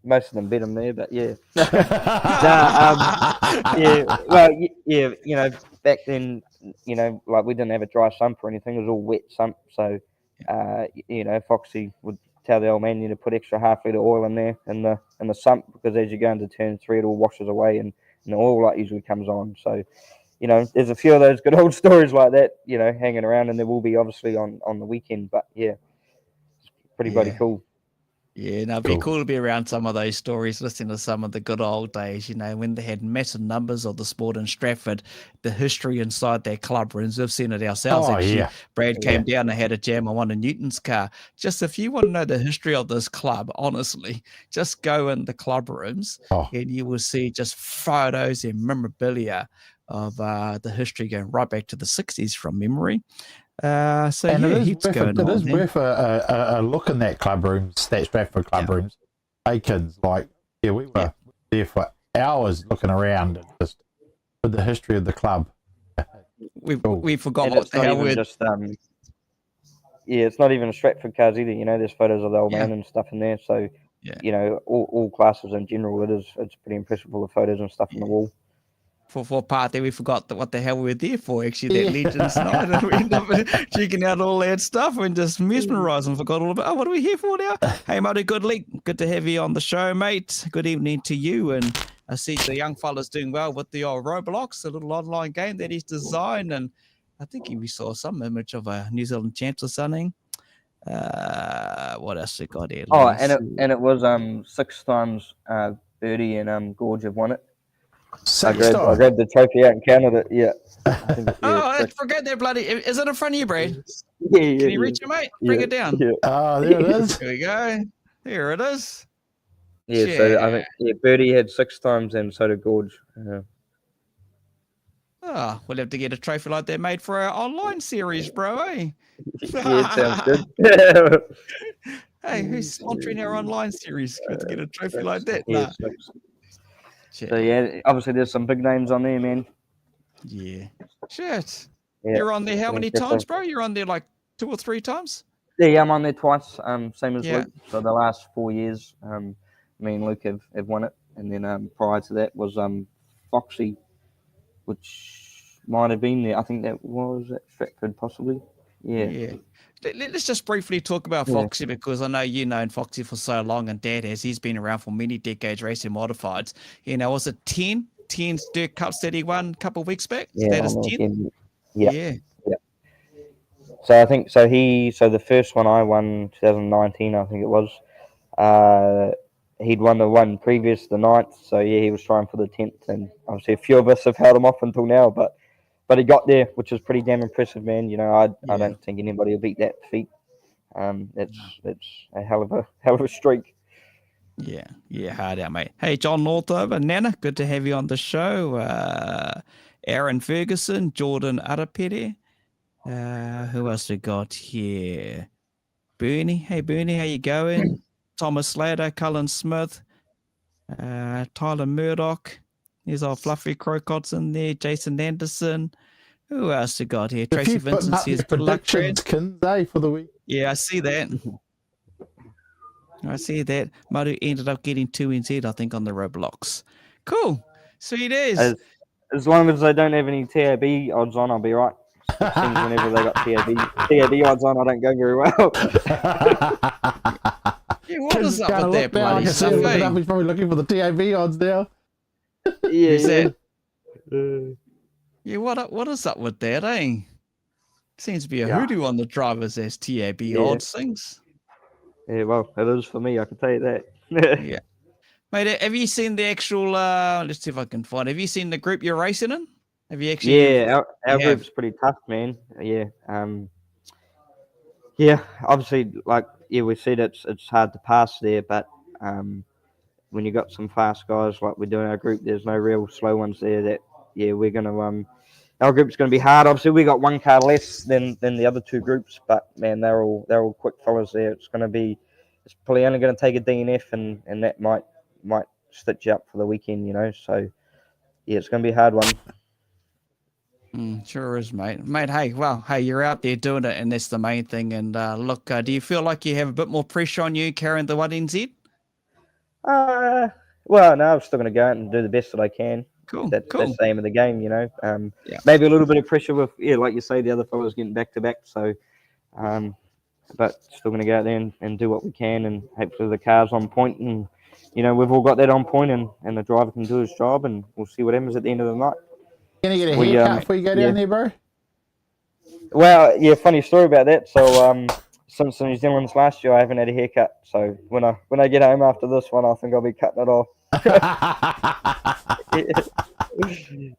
Most of them beat him there, but yeah. Back then, like we didn't have a dry sump or anything. It was all wet sump. So, Foxy would tell the old man you to put extra half-litre oil in there in the sump, because as you go into turn 3, it all washes away and the oil light usually comes on. So, there's a few of those good old stories like that, hanging around, and there will be obviously on the weekend. But yeah, it's pretty bloody cool. Yeah, it'd be cool to be around some of those stories, listening to some of the good old days, when they had massive numbers of the sport in Stratford, the history inside their club rooms. We've seen it ourselves, actually. Yeah. Brad came down and had a jam on one of Newton's car. Just if you want to know the history of this club, honestly, just go in the club rooms and you will see just photos and memorabilia of the history going right back to the 60s from memory. It is worth a look in that club rooms, that Stratford club rooms. Aikens, we were there for hours looking around and just with the history of the club. We forgot what the hell we're just it's not even Stratford cars either. There's photos of the old man and stuff in there. So all classes in general, it's pretty impressive, all the photos and stuff on the wall. For a part there, we forgot what the hell we were there for, actually, that Legends night. And we ended up checking out all that stuff and just mesmerised and forgot all about, what are we here for now? Hey, Marty Goodley, good to have you on the show, mate. Good evening to you. And I see the young fella's doing well with the old Roblox, a little online game that he's designed. And I think we saw some image of a New Zealand champs or something. What else we got here? It was 6 times Birdie and Gorge have won it. I grabbed the trophy out and counted it. Yeah. I forget that bloody. Is it in front of you, Brad? Yeah. Can you reach it, mate? Bring it down. Yeah. Oh, there it is. Here we go. There it is. Yeah. So I think Birdie had 6 times, and so did Gorge. We'll have to get a trophy like that made for our online series, bro. Eh? Yeah, it sounds good. Hey, who's sponsoring our online series to get a trophy like that? Yeah, Nah. so yeah, obviously there's some big names on there, man. Yeah. Shit. Yeah, You're on there how yeah, many definitely. times, bro? You're on there like 2 or 3 times? Yeah, I'm on there twice. Same as Yeah. Luke. So the last 4 years, me and Luke have won it, and then prior to that was Foxy, which might have been there. I think that was at Stratford, possibly. Yeah. Let's just briefly talk about Foxy because I know you've known Foxy for so long, and Dad has. He's been around for many decades racing modifieds. You know, was it 10's Dirt Cups that he won a couple of weeks back? Yeah, That is 10? yeah. So I think so. So the first one I won 2019, I think it was. He'd won the one previous, the 9th. So yeah, he was trying for the 10th, and obviously a few of us have held him off until now, but he got there, which is pretty damn impressive, man. You know, I don't think anybody will beat that feat. It's a hell of a streak. Yeah, hard out, mate. Hey, John Northover, Nana, good to have you on the show. Aaron Ferguson, Jordan Arapere. Who else we got here? Bernie. Hey, Bernie, how you going? Thomas Slater, Cullen Smith, Tyler Murdoch. There's our Fluffy Crocots in there. Jason Anderson. Who else we got here? Tracy Vincent says good luck, Fred. Kinser, for the week. Yeah, I see that. Maru ended up getting 2 NZ, I think, on the Roblox. Cool. Sweet as. As long as they don't have any TAB odds on, I'll be right. It seems whenever they got TAB odds on, I don't go very well. Yeah, what is up with that bloody stuff? He's probably looking for the TAB odds now. Yeah. Yeah, what is up with that, eh? Seems to be a hoodoo on the drivers as TAB odds things. Yeah, well, it is for me, I can tell you that. Yeah. Mate, have you seen the actual, let's see if I can find, have you seen the group you're racing in? Have you actually? Yeah, our group's pretty tough, man. Yeah. Yeah, obviously, we said it's hard to pass there, but when you got some fast guys like we do in our group, there's no real slow ones there that, we're going to, our group's going to be hard. Obviously, we got 1 car less than the other 2 groups, but man, they're all quick fellas there. It's probably only going to take a DNF, and that might stitch you up for the weekend, you know. So yeah, it's going to be a hard one. Sure is, mate. Hey, you're out there doing it, and that's the main thing. And look, do you feel like you have a bit more pressure on you carrying the 1NZ? Well, no, I'm still going to go out and do the best that I can. Cool. That's the aim of the game, you know. Maybe a little bit of pressure with, like you say, the other fellas getting back to back. So, but still going to go out there and do what we can, and hopefully the car's on point, and you know we've all got that on point, and the driver can do his job, and we'll see what happens at the end of the night. Can you get a haircut before you go down there, bro? Well, yeah, funny story about that. So, since the New Zealand's last year, I haven't had a haircut. So when I get home after this one, I think I'll be cutting it off.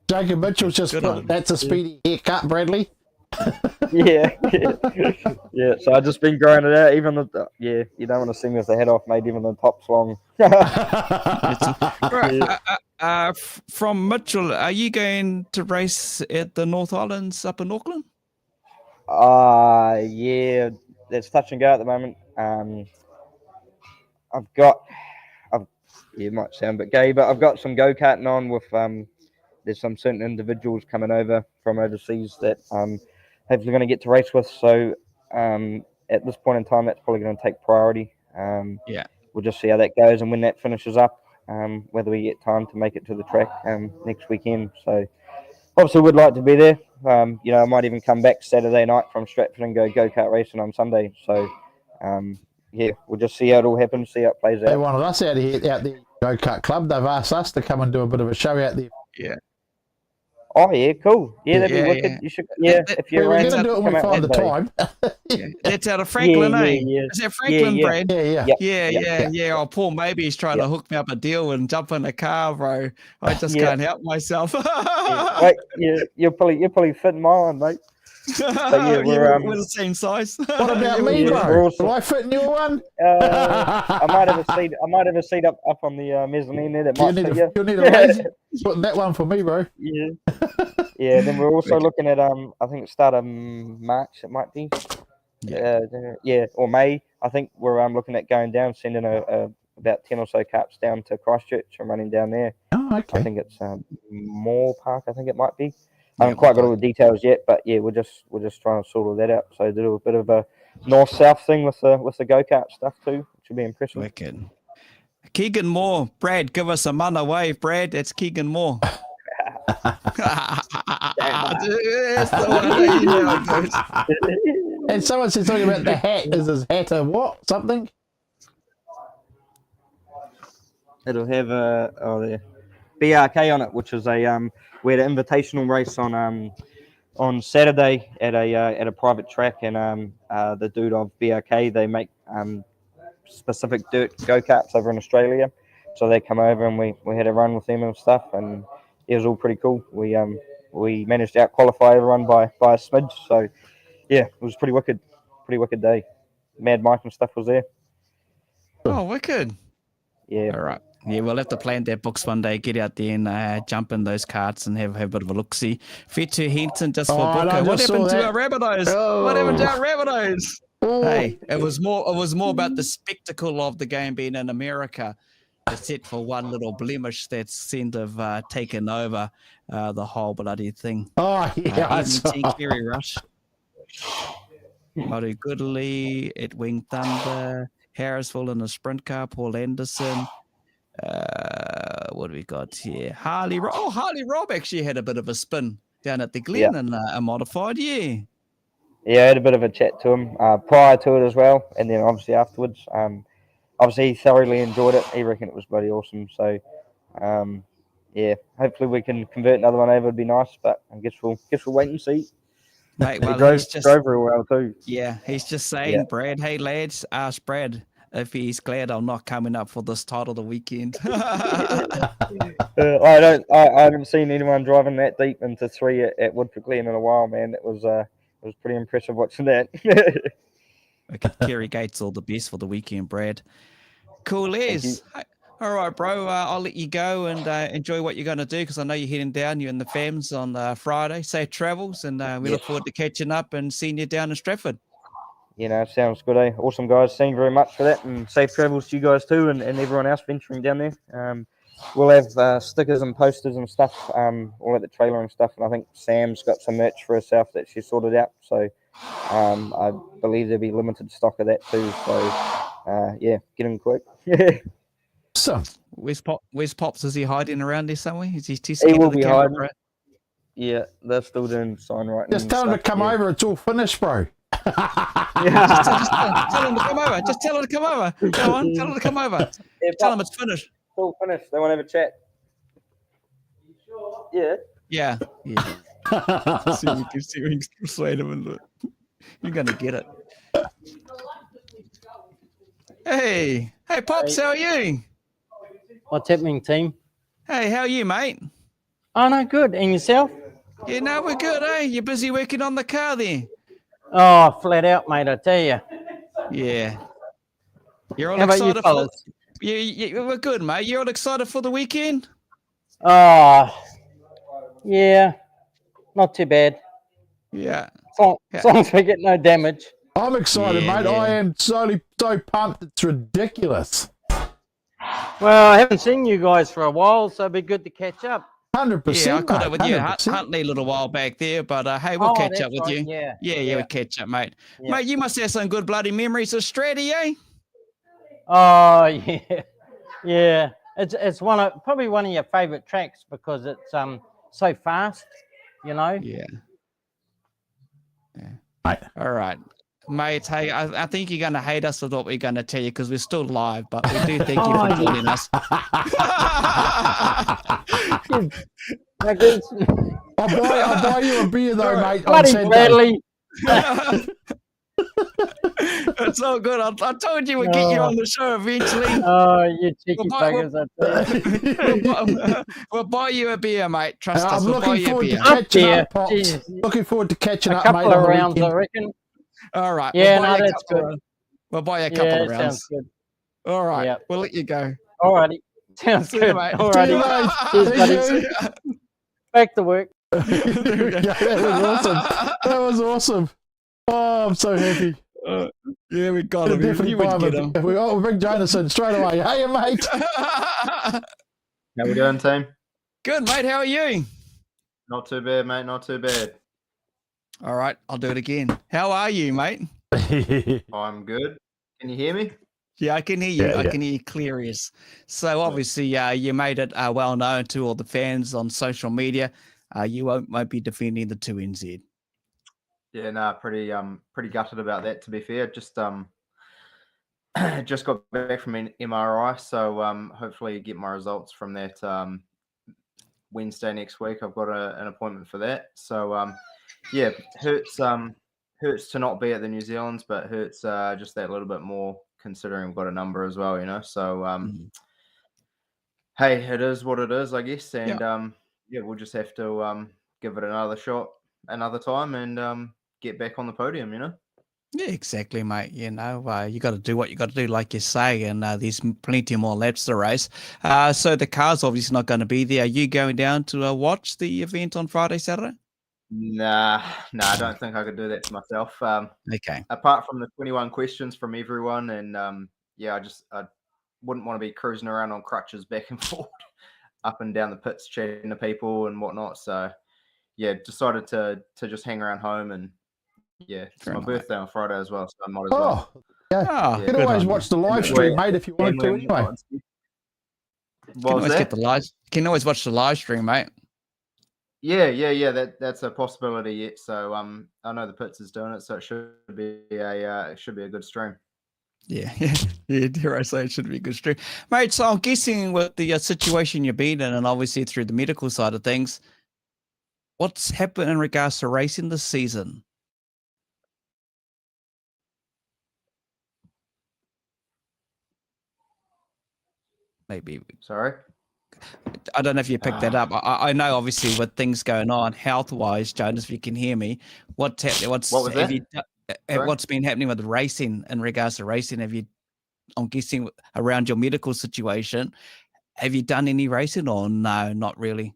Jacob Mitchell's just put, that's a speedy haircut, Bradley. Yeah. So I've just been growing it out. Even you don't want to see me with the head off, mate. Even the top's long. From Mitchell, are you going to race at the North Islands up in Auckland? Yeah, that's touch and go at the moment. It might sound a bit gay, but I've got some go-karting on with there's some certain individuals coming over from overseas that hopefully going to get to race with. So at this point in time, that's probably going to take priority. We'll just see how that goes, and when that finishes up, whether we get time to make it to the track next weekend. So obviously would like to be there. You know, I might even come back Saturday night from Stratford and go-kart racing on Sunday. So yeah, we'll just see how it all happens, see how it plays out. They wanted us out the go-kart club. They've asked us to come and do a bit of a show out there. Yeah. Oh yeah, cool. Yeah, that'd be wicked. Yeah. You should. Yeah, if you're we're going to do it when we find the time. That's out of Franklin, eh? Yeah. Is that Franklin, Brad? Yeah. Oh, Paul, maybe he's trying to hook me up a deal and jump in a car, bro. I just can't help myself. Wait, you're probably fitting my one, mate. So we're the same size. What about me, bro? Do I fit in your one? I might have a seat up on the mezzanine there. That might fit you. You'll need a lazy. Putting that one for me, bro. Yeah. Yeah. Then we're also looking at I think start of March. It might be. Or May. I think we're looking at going down, sending about 10 or so carts down to Christchurch and running down there. Oh, okay. I think it's Moore Park, I think it might be. I Yeah, haven't quite got Moore all the details yet, but yeah, we're just trying to sort all that out. So do a bit of a north-south thing with the go-kart stuff too, which will be impressive. Wicked. Keegan Moore, Brad, give us a mana wave, Brad. That's Keegan Moore. That's the one that you know, dude. And someone said something about the hat. Is his hat a what? Something? It'll have the BRK on it, which is we had an invitational race on Saturday at a private track, and the dude of BRK, they make specific dirt go-karts over in Australia, so they come over and we had a run with them and stuff, and it was all pretty cool. We managed to out-qualify everyone by a smidge, so yeah, it was pretty wicked day. Mad Mike and stuff was there. Oh, wicked. Yeah. All right. Yeah, we'll have to plan that books one day, get out there and jump in those carts and have a bit of a look-see. Fetu Henson just for Booker. What happened to our Rabbitohs? Oh. What happened to our Rabbitohs? Oh. Hey, it was more about the spectacle of the game being in America, except for one little blemish that seemed to have taken over the whole bloody thing. Oh, yeah. I saw. Kerry Rush, Maru Goodley, at Wing Thunder, Harrisville in the sprint car, Paul Anderson. What do we got here? Harley Robb actually had a bit of a spin down at the Glen in a modified, yeah. Yeah, I had a bit of a chat to him prior to it as well, and then obviously afterwards. Obviously, he thoroughly enjoyed it. He reckoned it was bloody awesome. So, yeah, hopefully we can convert another one over. It'd be nice, but I guess we'll wait and see. Mate, well, he drove real well too. Yeah, he's just saying, Brad, hey lads, ask Brad if he's glad I'm not coming up for this title the weekend. I haven't seen anyone driving that deep into 3 at Woodford Glen in a while, man. It was pretty impressive watching that. Okay, Kerry Gates, all the best for the weekend, Brad. Cool as. All right, bro. I'll let you go and enjoy what you're going to do, because I know you're heading down. You and the fams on Friday. Safe travels, and we look forward to catching up and seeing you down in Stratford. You know, sounds good, eh? Awesome, guys. Thank you very much for that, and safe travels to you guys too, and everyone else venturing down there. We'll have stickers and posters and stuff all at the trailer and stuff, and I think Sam's got some merch for herself that she sorted out, so I believe there'll be limited stock of that too, so yeah, get in quick. So, where's Pops? Is he hiding around there somewhere? Is he too He scared will of the be camera, hiding. bro? Yeah, they're still doing sign writing. just tell him to come over. It's all finished, bro. Just tell him to come over. Just tell him to come over. Go on, tell him to come over. Yeah, Tell him it's finished. It's all finished. They want to have a chat. Yeah. Yeah. see if we can persuade him. And you're gonna get it. Hey, Pops, how are you? What's happening, team? Hey, how are you, mate? Oh, no, good. And yourself? Yeah, no, we're good, eh? You're busy working on the car there. Oh, flat out, mate, I tell you. Yeah. You're all How about excited you fellas? Yeah, we're good, mate. You're all excited for the weekend? Oh, yeah, not too bad. Yeah. As long as we get no damage. I'm excited, Yeah, mate. yeah. I am so pumped. It's ridiculous. Well, I haven't seen you guys for a while, so it'd be good to catch up. 100%. Yeah, I caught up with you 100%. Huntley a little while back there, but hey, we'll catch that's up with right, you. Yeah. We'll catch up, mate. Yeah. Mate, you must have some good bloody memories of Stratty, eh? Oh, yeah. Yeah. It's probably one of your favorite tracks because it's so fast, you know? Yeah. Mate. All right. Mate, hey, I think you're going to hate us with what we're going to tell you because we're still live, but we do thank you for joining us. I'll buy you a beer though, mate. Bloody on Bradley. It's all good. I told you we'd get you on the show eventually. Oh, you cheeky We'll buggers. I tell you. We'll buy you a beer, mate. Trust us. I'm We'll buy looking you a forward to beer. catching Up up, Pops. there. Looking forward to catching A up, mate. couple of on the rounds, I weekend. reckon. All right. Yeah, we'll buy no, you a that's couple- good. We'll buy you a couple Yeah, of that rounds. sounds good. All right. Yep. We'll let you go. All righty. Sounds See you, good. mate. All See you, righty. mate. Cheers, Thank buddy. Back to work. Yeah, that was awesome. That was awesome. Oh, I'm so happy. Yeah, we got him. Definitely You would buy get him. him. We'll bring Jonas in straight away. Hey, mate. How we doing, team? Good, mate. How are you? Not too bad, mate. Not too bad. All right, I'll do it again. How are you, mate? I'm good. Can you hear me? Yeah, I can hear you. Yeah, I yeah. can hear you clear as. So obviously, you made it well known to all the fans on social media. You won't be defending the 2NZ. Yeah, no, pretty gutted about that. To be fair, just just got back from an MRI, so hopefully get my results from that Wednesday next week. I've got an appointment for that. So yeah, hurts to not be at the New Zealand's, but hurts just that little bit more considering we've got a number as well, you know. So hey, it is what it is, I guess, and yeah, we'll just have to give it another shot another time and get back on the podium, you know. Yeah, exactly, mate. You know, you got to do what you got to do, like you say, and there's plenty more laps to race. So the car's obviously not going to be there. Are you going down to watch the event on Friday, Saturday? Nah, I don't think I could do that to myself. Okay. Apart from the 21 questions from everyone, and yeah, I wouldn't want to be cruising around on crutches back and forth, up and down the pits, chatting to people and whatnot. So yeah, decided to just hang around home, and yeah, it's Fair my enough, birthday on Friday as well, so I might as well. Oh, yeah. Oh, You good can always on watch you. the live stream, mate, if you wanted to anyway. What was that? You can always watch the live stream, mate. Yeah. That's a possibility yet. So I know the pits is doing it, so it should be a good stream. Yeah, dare I say it should be a good stream. Mate, so I'm guessing with the situation you've been in, and obviously through the medical side of things, what's happened in regards to racing this season? Maybe. Sorry? I don't know if you picked that up. I know, obviously, with things going on health-wise, Jonas, if you can hear me, what's happening? What was that? What's been happening with racing in regards to racing? I'm guessing around your medical situation, have you done any racing or no, not really?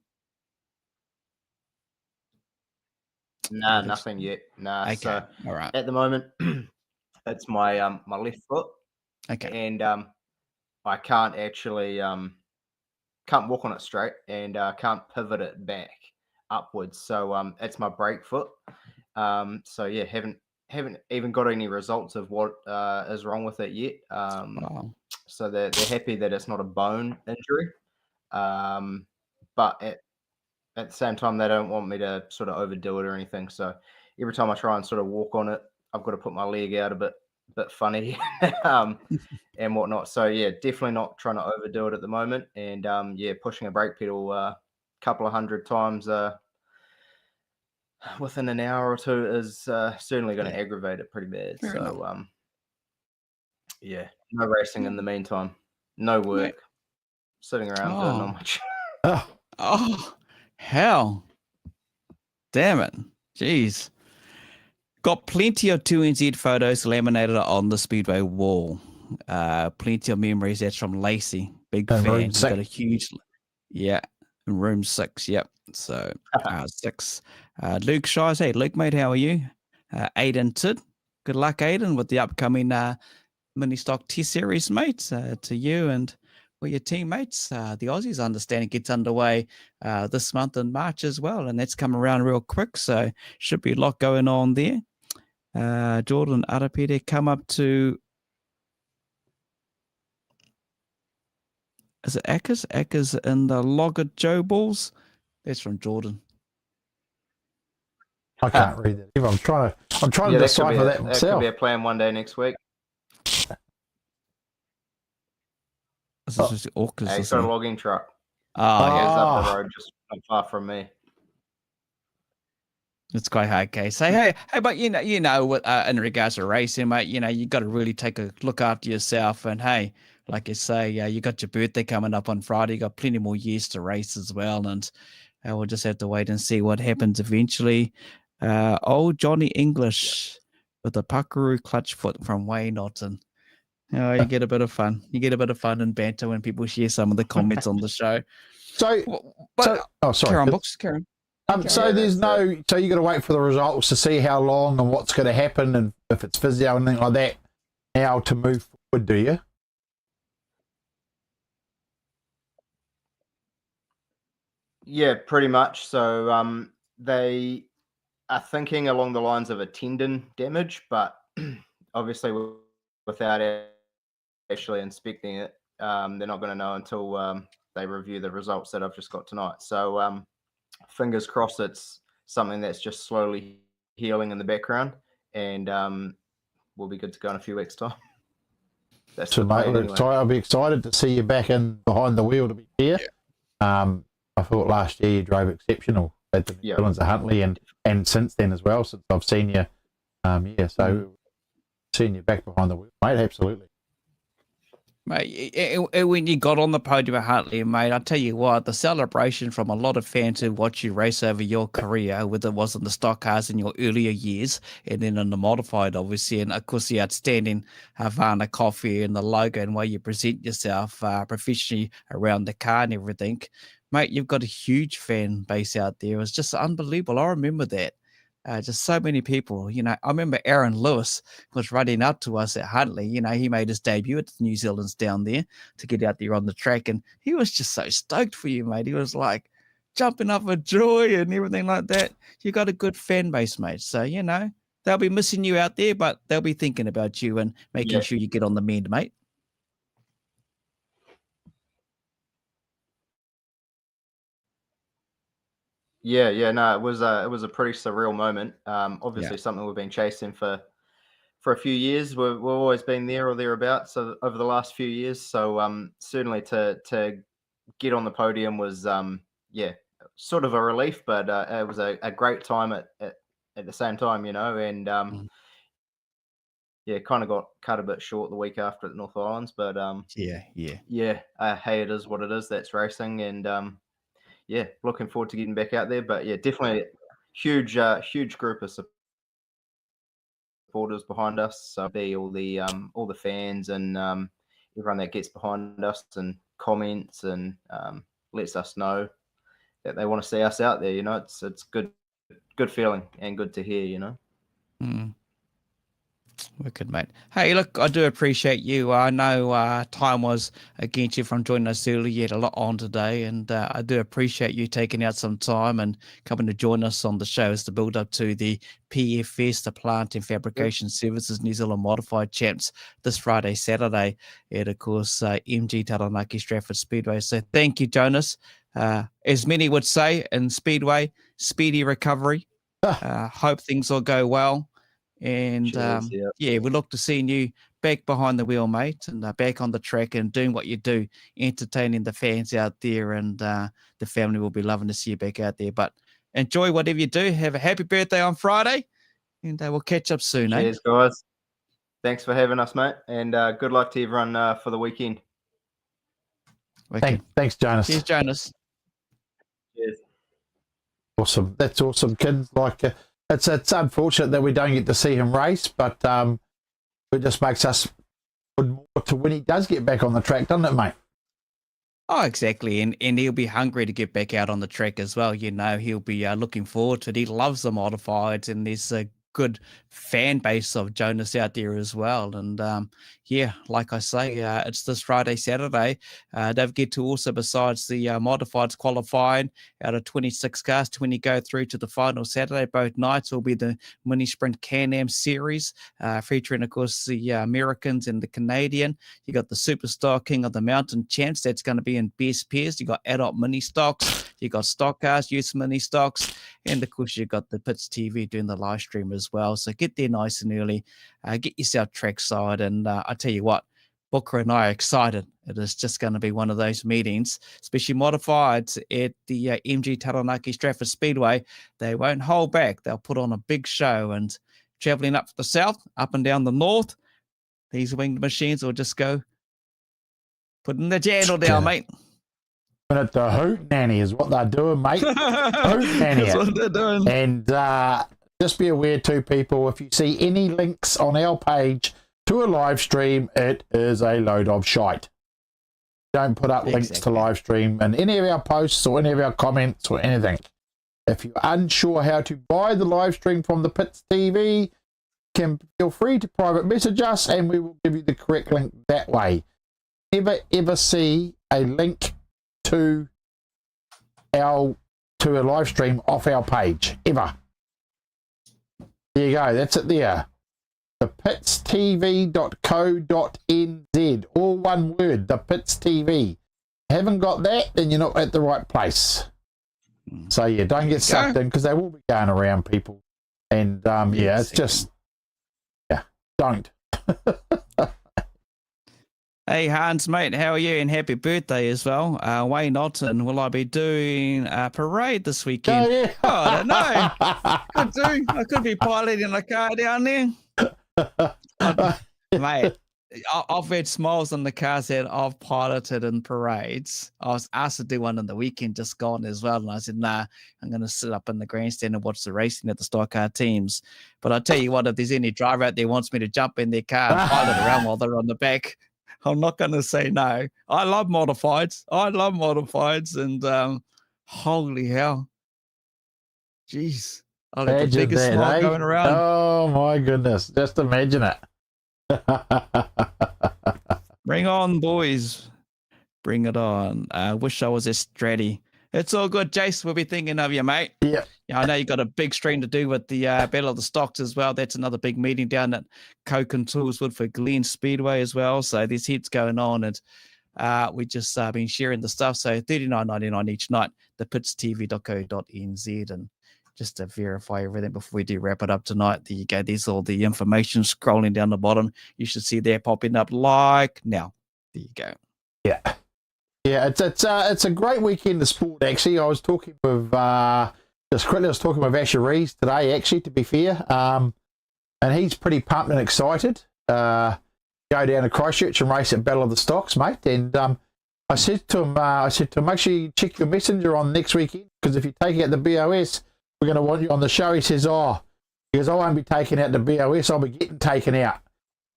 Nah, nothing yet. Nah. Okay, So all right. at the moment, it's my my left foot, Okay. and I can't actually can't walk on it straight, and can't pivot it back upwards. So it's my brake foot. So yeah, haven't even got any results of what is wrong with it yet. Wow. So they're happy that it's not a bone injury. But at the same time, they don't want me to sort of overdo it or anything. So every time I try and sort of walk on it, I've got to put my leg out a bit funny and whatnot. So yeah, definitely not trying to overdo it at the moment. And yeah, pushing a brake pedal a couple of hundred times within an hour or two is certainly going to aggravate it pretty bad. Fair enough. So yeah, no racing in the meantime, no work, sitting around doing not much. Oh, hell. Damn it. Jeez. Got plenty of 2NZ photos laminated on the Speedway wall. Plenty of memories. That's from Lacey. Big fan. He's got a huge... Yeah. In room 6. Yep. So, 6. Luke Shires. Hey, Luke, mate, how are you? Aiden Tid. Good luck, Aiden, with the upcoming mini stock T series, mate. To you and all your teammates. The Aussies understanding gets underway this month in March as well, and that's come around real quick. So should be a lot going on there. Jordan Arapede come up to. Is it Ackers? Ackers in the Logger Joe Balls. That's from Jordan. I can't read that. I'm trying to decipher that myself. That could be a plan one day next week. This is just Orcas. He's got a logging truck. Oh, He yeah. goes up the road just not far from me. It's quite hard case. Hey, but you know, in regards to racing, mate, you know, you got to really take a look after yourself. And hey, like you say, you got your birthday coming up on Friday. You got plenty more years to race as well, and we'll just have to wait and see what happens eventually. Old Johnny English with the Puckaroo clutch foot from Wayne Otten. Oh, you get a bit of fun. You get a bit of fun and banter when people share some of the comments on the show. Oh, sorry. Karen, Books, Karen. So Yeah, there's that's no, so you got to wait for the results to see how long and what's going to happen and if it's physio and anything like that now to move forward, do you? Yeah, pretty much. So they are thinking along the lines of a tendon damage, but obviously without actually inspecting it, they're not going to know until they review the results that I've just got tonight. So fingers crossed it's something that's just slowly healing in the background, and we'll be good to go in a few weeks' time. That's So, the mate, plan anyway. I'll be excited to see you back in behind the wheel, to be fair. I thought last year you drove exceptional at the New Zealand's at Huntley, and since then as well, since I've seen you. Seeing you back behind the wheel, mate, absolutely. Mate, when you got on the podium at Hartley, mate, I tell you what, the celebration from a lot of fans who watch you race over your career, whether it was in the stock cars in your earlier years, and then in the modified, obviously, and of course the outstanding Havana coffee and the logo and way you present yourself professionally around the car and everything. Mate, you've got a huge fan base out there. It was just unbelievable. I remember that. Just so many people, I remember Aaron Lewis was running up to us at Huntley. He made his debut at the New Zealand's down there to get out there on the track. And he was just so stoked for you, mate. He was like jumping up with joy and everything like that. You got a good fan base, mate. So, they'll be missing you out there, but they'll be thinking about you and making sure you get on the mend, mate. No, it was a pretty surreal moment. Obviously something we've been chasing for a few years. We've always been there or thereabouts over the last few years. So certainly to get on the podium was sort of a relief, but it was a great time at the same time, and kind of got cut a bit short the week after at the North Islands, but hey, it is what it is. That's racing, and looking forward to getting back out there. But definitely huge group of supporters behind us. So be all the fans and everyone that gets behind us and comments and lets us know that they want to see us out there. It's good feeling and good to hear. Wicked, mate. Hey, look, I do appreciate you. I know time was against you from joining us early. You had a lot on today, and I do appreciate you taking out some time and coming to join us on the show as the build up to the PFS, the Plant and Fabrication Services New Zealand Modified Champs, this Friday, Saturday, at, of course, MG Taranaki Stratford Speedway. So thank you, Jonas. As many would say in Speedway, speedy recovery. Hope things will go well. And we look to seeing you back behind the wheel, mate, and back on the track and doing what you do, entertaining the fans out there, and the family will be loving to see you back out there. But enjoy whatever you do. Have a happy birthday on Friday, and we'll catch up soon. Cheers, guys. Thanks for having us, mate, and good luck to everyone for the weekend. Thanks, Jonas. Cheers, Jonas. Cheers. Awesome. That's awesome, kids. It's unfortunate that we don't get to see him race, but it just makes us good more to when he does get back on the track, doesn't it, mate? Oh, exactly. And he'll be hungry to get back out on the track as well. He'll be looking forward to it. He loves the modifieds, and there's a good fan base of Jonas out there as well. And like I say, it's this Friday, Saturday. Don't forget to also, besides the modifieds qualifying out of 26 cars, 20 go through to the final Saturday. Both nights will be the Mini Sprint Can-Am Series, featuring, of course, the Americans and the Canadian. You got the Superstar King of the Mountain Champs. That's going to be in best pairs. You got adult mini stocks. You got stock cars, youth mini stocks. And, of course, you got the Pits TV doing the live stream as well. So get there nice and early. Get yourself trackside. And I tell you what, Booker and I are excited. It is just going to be one of those meetings, especially modifieds at the MG Taranaki Stratford Speedway. They won't hold back. They'll put on a big show. And traveling up the south, up and down the north, these winged machines will just go putting the jandle down, mate. But the hoot nanny is what they're doing, mate. Hoot nanny. That's what they're doing. And just be aware too, people, if you see any links on our page to a live stream, it is a load of shite. Don't put up links to live stream in any of our posts or any of our comments or anything. If you're unsure how to buy the live stream from the Pits TV, feel free to private message us and we will give you the correct link that way. Never ever see a link to a live stream off our page, ever. There you go, that's it there. thepitstv.co.nz, all one word, the Pits TV. Haven't got that, then you're not at the right place. So yeah, don't get sucked in because they will be going around people. And yeah, it's just, yeah, don't. Hey Hans, mate, how are you? And happy birthday as well. Wayne Otten, will I be doing a parade this weekend? Oh, yeah. Oh, I don't know. Could do. I could be piloting a car down there. Mate, I've had smiles on the cars that I've piloted in parades. I was asked to do one on the weekend just gone as well. And I said, nah, I'm going to sit up in the grandstand and watch the racing at the stock car teams. But I'll tell you what, if there's any driver out there who wants me to jump in their car and pilot around while they're on the back, I'm not going to say no. I love modifieds. And holy hell. Jeez. I'll have the biggest smile going around. Oh my goodness. Just imagine it. Bring on, boys. Bring it on. Wish I was a Stratty. It's all good, Jace. We'll be thinking of you, mate. Yeah. I know you got a big stream to do with the Battle of the Stocks as well. That's another big meeting down at Coke and Toolswood for Glen Speedway as well. So there's heaps going on, and we just been sharing the stuff. So $39.99 each night. thepitstv.co.nz, and just to verify everything before we do wrap it up tonight. There you go. There's all the information scrolling down the bottom. You should see that popping up like now. There you go. Yeah. Yeah, it's a great weekend of sport, actually. I was talking with Asher Rees today, actually, to be fair. And he's pretty pumped and excited. Go down to Christchurch and race at Battle of the Stocks, mate. And I said to him, make sure you check your messenger on next weekend, because if you're taking out the BOS, we're going to want you on the show. He says, because I won't be taking out the BOS, I'll be getting taken out.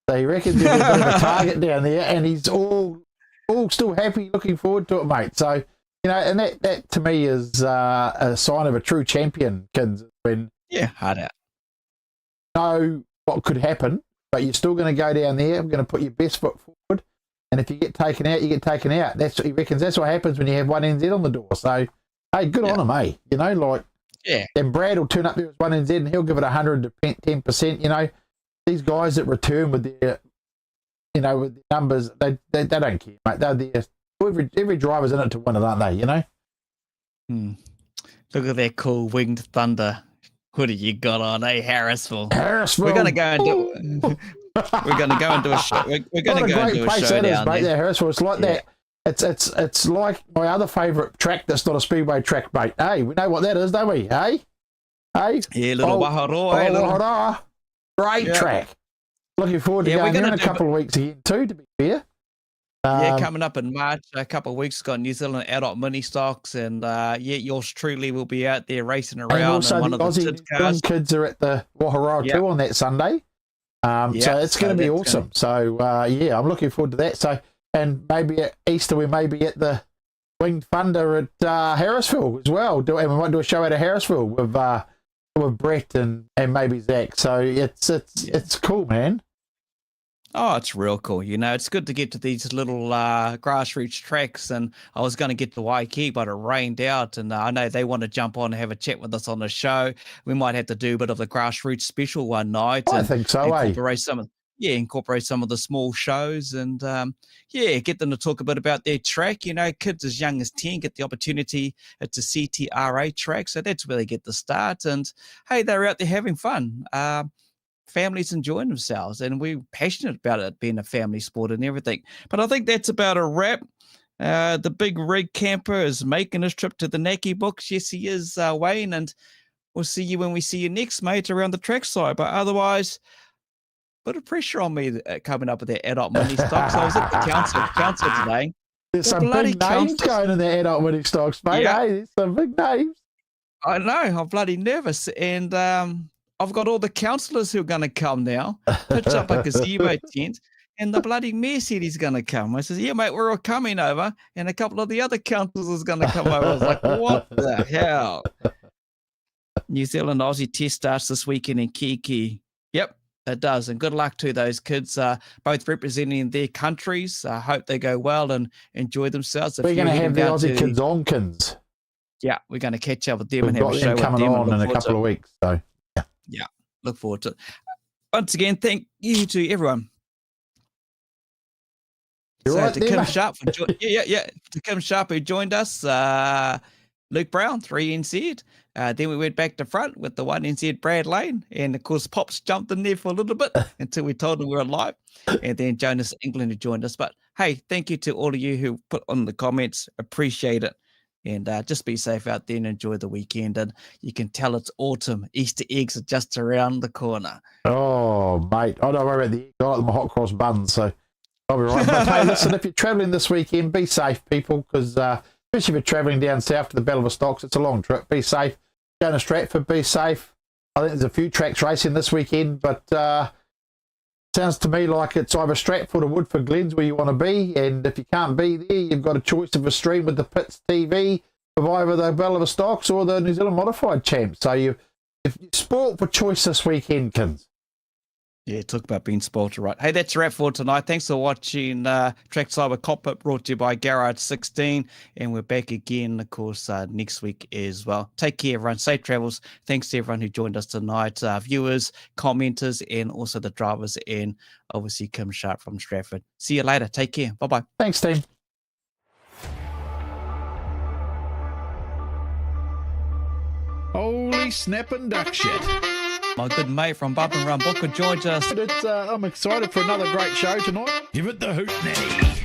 So he reckons there's a bit of a target down there, and he's all still happy, looking forward to it, mate. So, you know, and that to me is a sign of a true champion, Kinser, when hard out. Know what could happen, but you're still going to go down there. I'm going to put your best foot forward, and if you get taken out, you get taken out. That's what he reckons. That's what happens when you have one NZ on the door. So, hey, good on him, eh? You know, like, then Brad will turn up there with one NZ and he'll give it 110%. You know, these guys that return with their, you know, with the numbers, they don't care, mate. They're there. Every driver's in it to win it, aren't they? You know. Look at that cool Winged Thunder. What have you got on, Harrisville. We're going to go and do. We're going to go and do a show. We're going to go and do a show down there. That Harrisville. It's like that. It's like my other favourite track that's not a speedway track, mate. Hey, we know what that is, don't we? Hey? Yeah, little Waharoa. Waharoa. Great track. Looking forward to going there in a couple of weeks again too, to be fair. Coming up in March, a couple of weeks, got New Zealand adult mini stocks, and yours truly will be out there racing around. And also one the of the Aussie kids are at the Waharoa too on that Sunday. So it's going to be awesome. So I'm looking forward to that. So, and maybe at Easter we may be at the Winged Thunder at Harrisville as well. And we might do a show out of Harrisville with Brett and maybe Zach. So it's cool, man. Oh, it's real cool. You know, it's good to get to these little grassroots tracks. And I was going to get to Waikiki, but it rained out. And I know they want to jump on and have a chat with us on the show. We might have to do a bit of the grassroots special one night. I think so, incorporate some of the small shows and, get them to talk a bit about their track. You know, kids as young as 10 get the opportunity. It's a CTRA track. So that's where they get the start. And, hey, they're out there having fun. Families enjoying themselves, and we're passionate about it being a family sport and everything. But I think that's about a wrap. The big rig camper is making his trip to the Naki books. Yes, he is, Wayne, and we'll see you when we see you next, mate, around the trackside. But otherwise, bit of pressure on me coming up with that adult mini stocks. I was at the council today. There's some big names going in the adult mini stocks, mate. Hey, there's some big names. I know. I'm bloody nervous, and I've got all the councillors who are going to come now, pitch up a gazebo tent, and the bloody mayor said he's going to come. I says, yeah, mate, we're all coming over, and a couple of the other councillors is going to come over. I was like, what the hell? New Zealand Aussie test starts this weekend in Kiki. Yep, it does. And good luck to those kids, both representing their countries. I hope they go well and enjoy themselves. We're going to have the Aussie kids on, Kins. Yeah, we're going to catch up with them We've and have got a show them with coming them. on in a couple of weeks. So, yeah, look forward to it. Once again, thank you to everyone. You're right to there, Kim mate. Sharpe, to Kim Sharpe who joined us, Luke Brown, 3 NZ. Then we went back to front with the 1 NZ Brad Lane, and of course Pops jumped in there for a little bit until we told him we were live, and then Jonas England who joined us. But hey, thank you to all of you who put on the comments, appreciate it, and just be safe out there and enjoy the weekend. And you can tell it's autumn. Easter eggs are just around the corner. Oh, mate, I don't worry about the eggs. I like them hot cross buns, so I'll be right. But hey, listen, if you're travelling this weekend, be safe, people, because especially if you're travelling down south to the Battle of the Stocks, it's a long trip. Be safe. Going to Stratford, be safe. I think there's a few tracks racing this weekend, but sounds to me like it's either Stratford or Woodford Glens where you want to be. And if you can't be there, you've got a choice of a stream with the Pits TV of either the Battle of the Stocks or the New Zealand Modified Champs. So if you sport for choice this weekend, Kins. Yeah, talk about being spoiled, right? Hey, that's a wrap for tonight. Thanks for watching Trackside with Kokpit, brought to you by GARAGE16. And we're back again, of course, next week as well. Take care, everyone. Safe travels. Thanks to everyone who joined us tonight, viewers, commenters, and also the drivers, and obviously Kim Sharpe from Stratford. See you later. Take care. Bye-bye. Thanks, team. Holy snapping duck shit. My good mate from Bump and Run Booker joined us. I'm excited for another great show tonight. Give it the hoot, Nanny.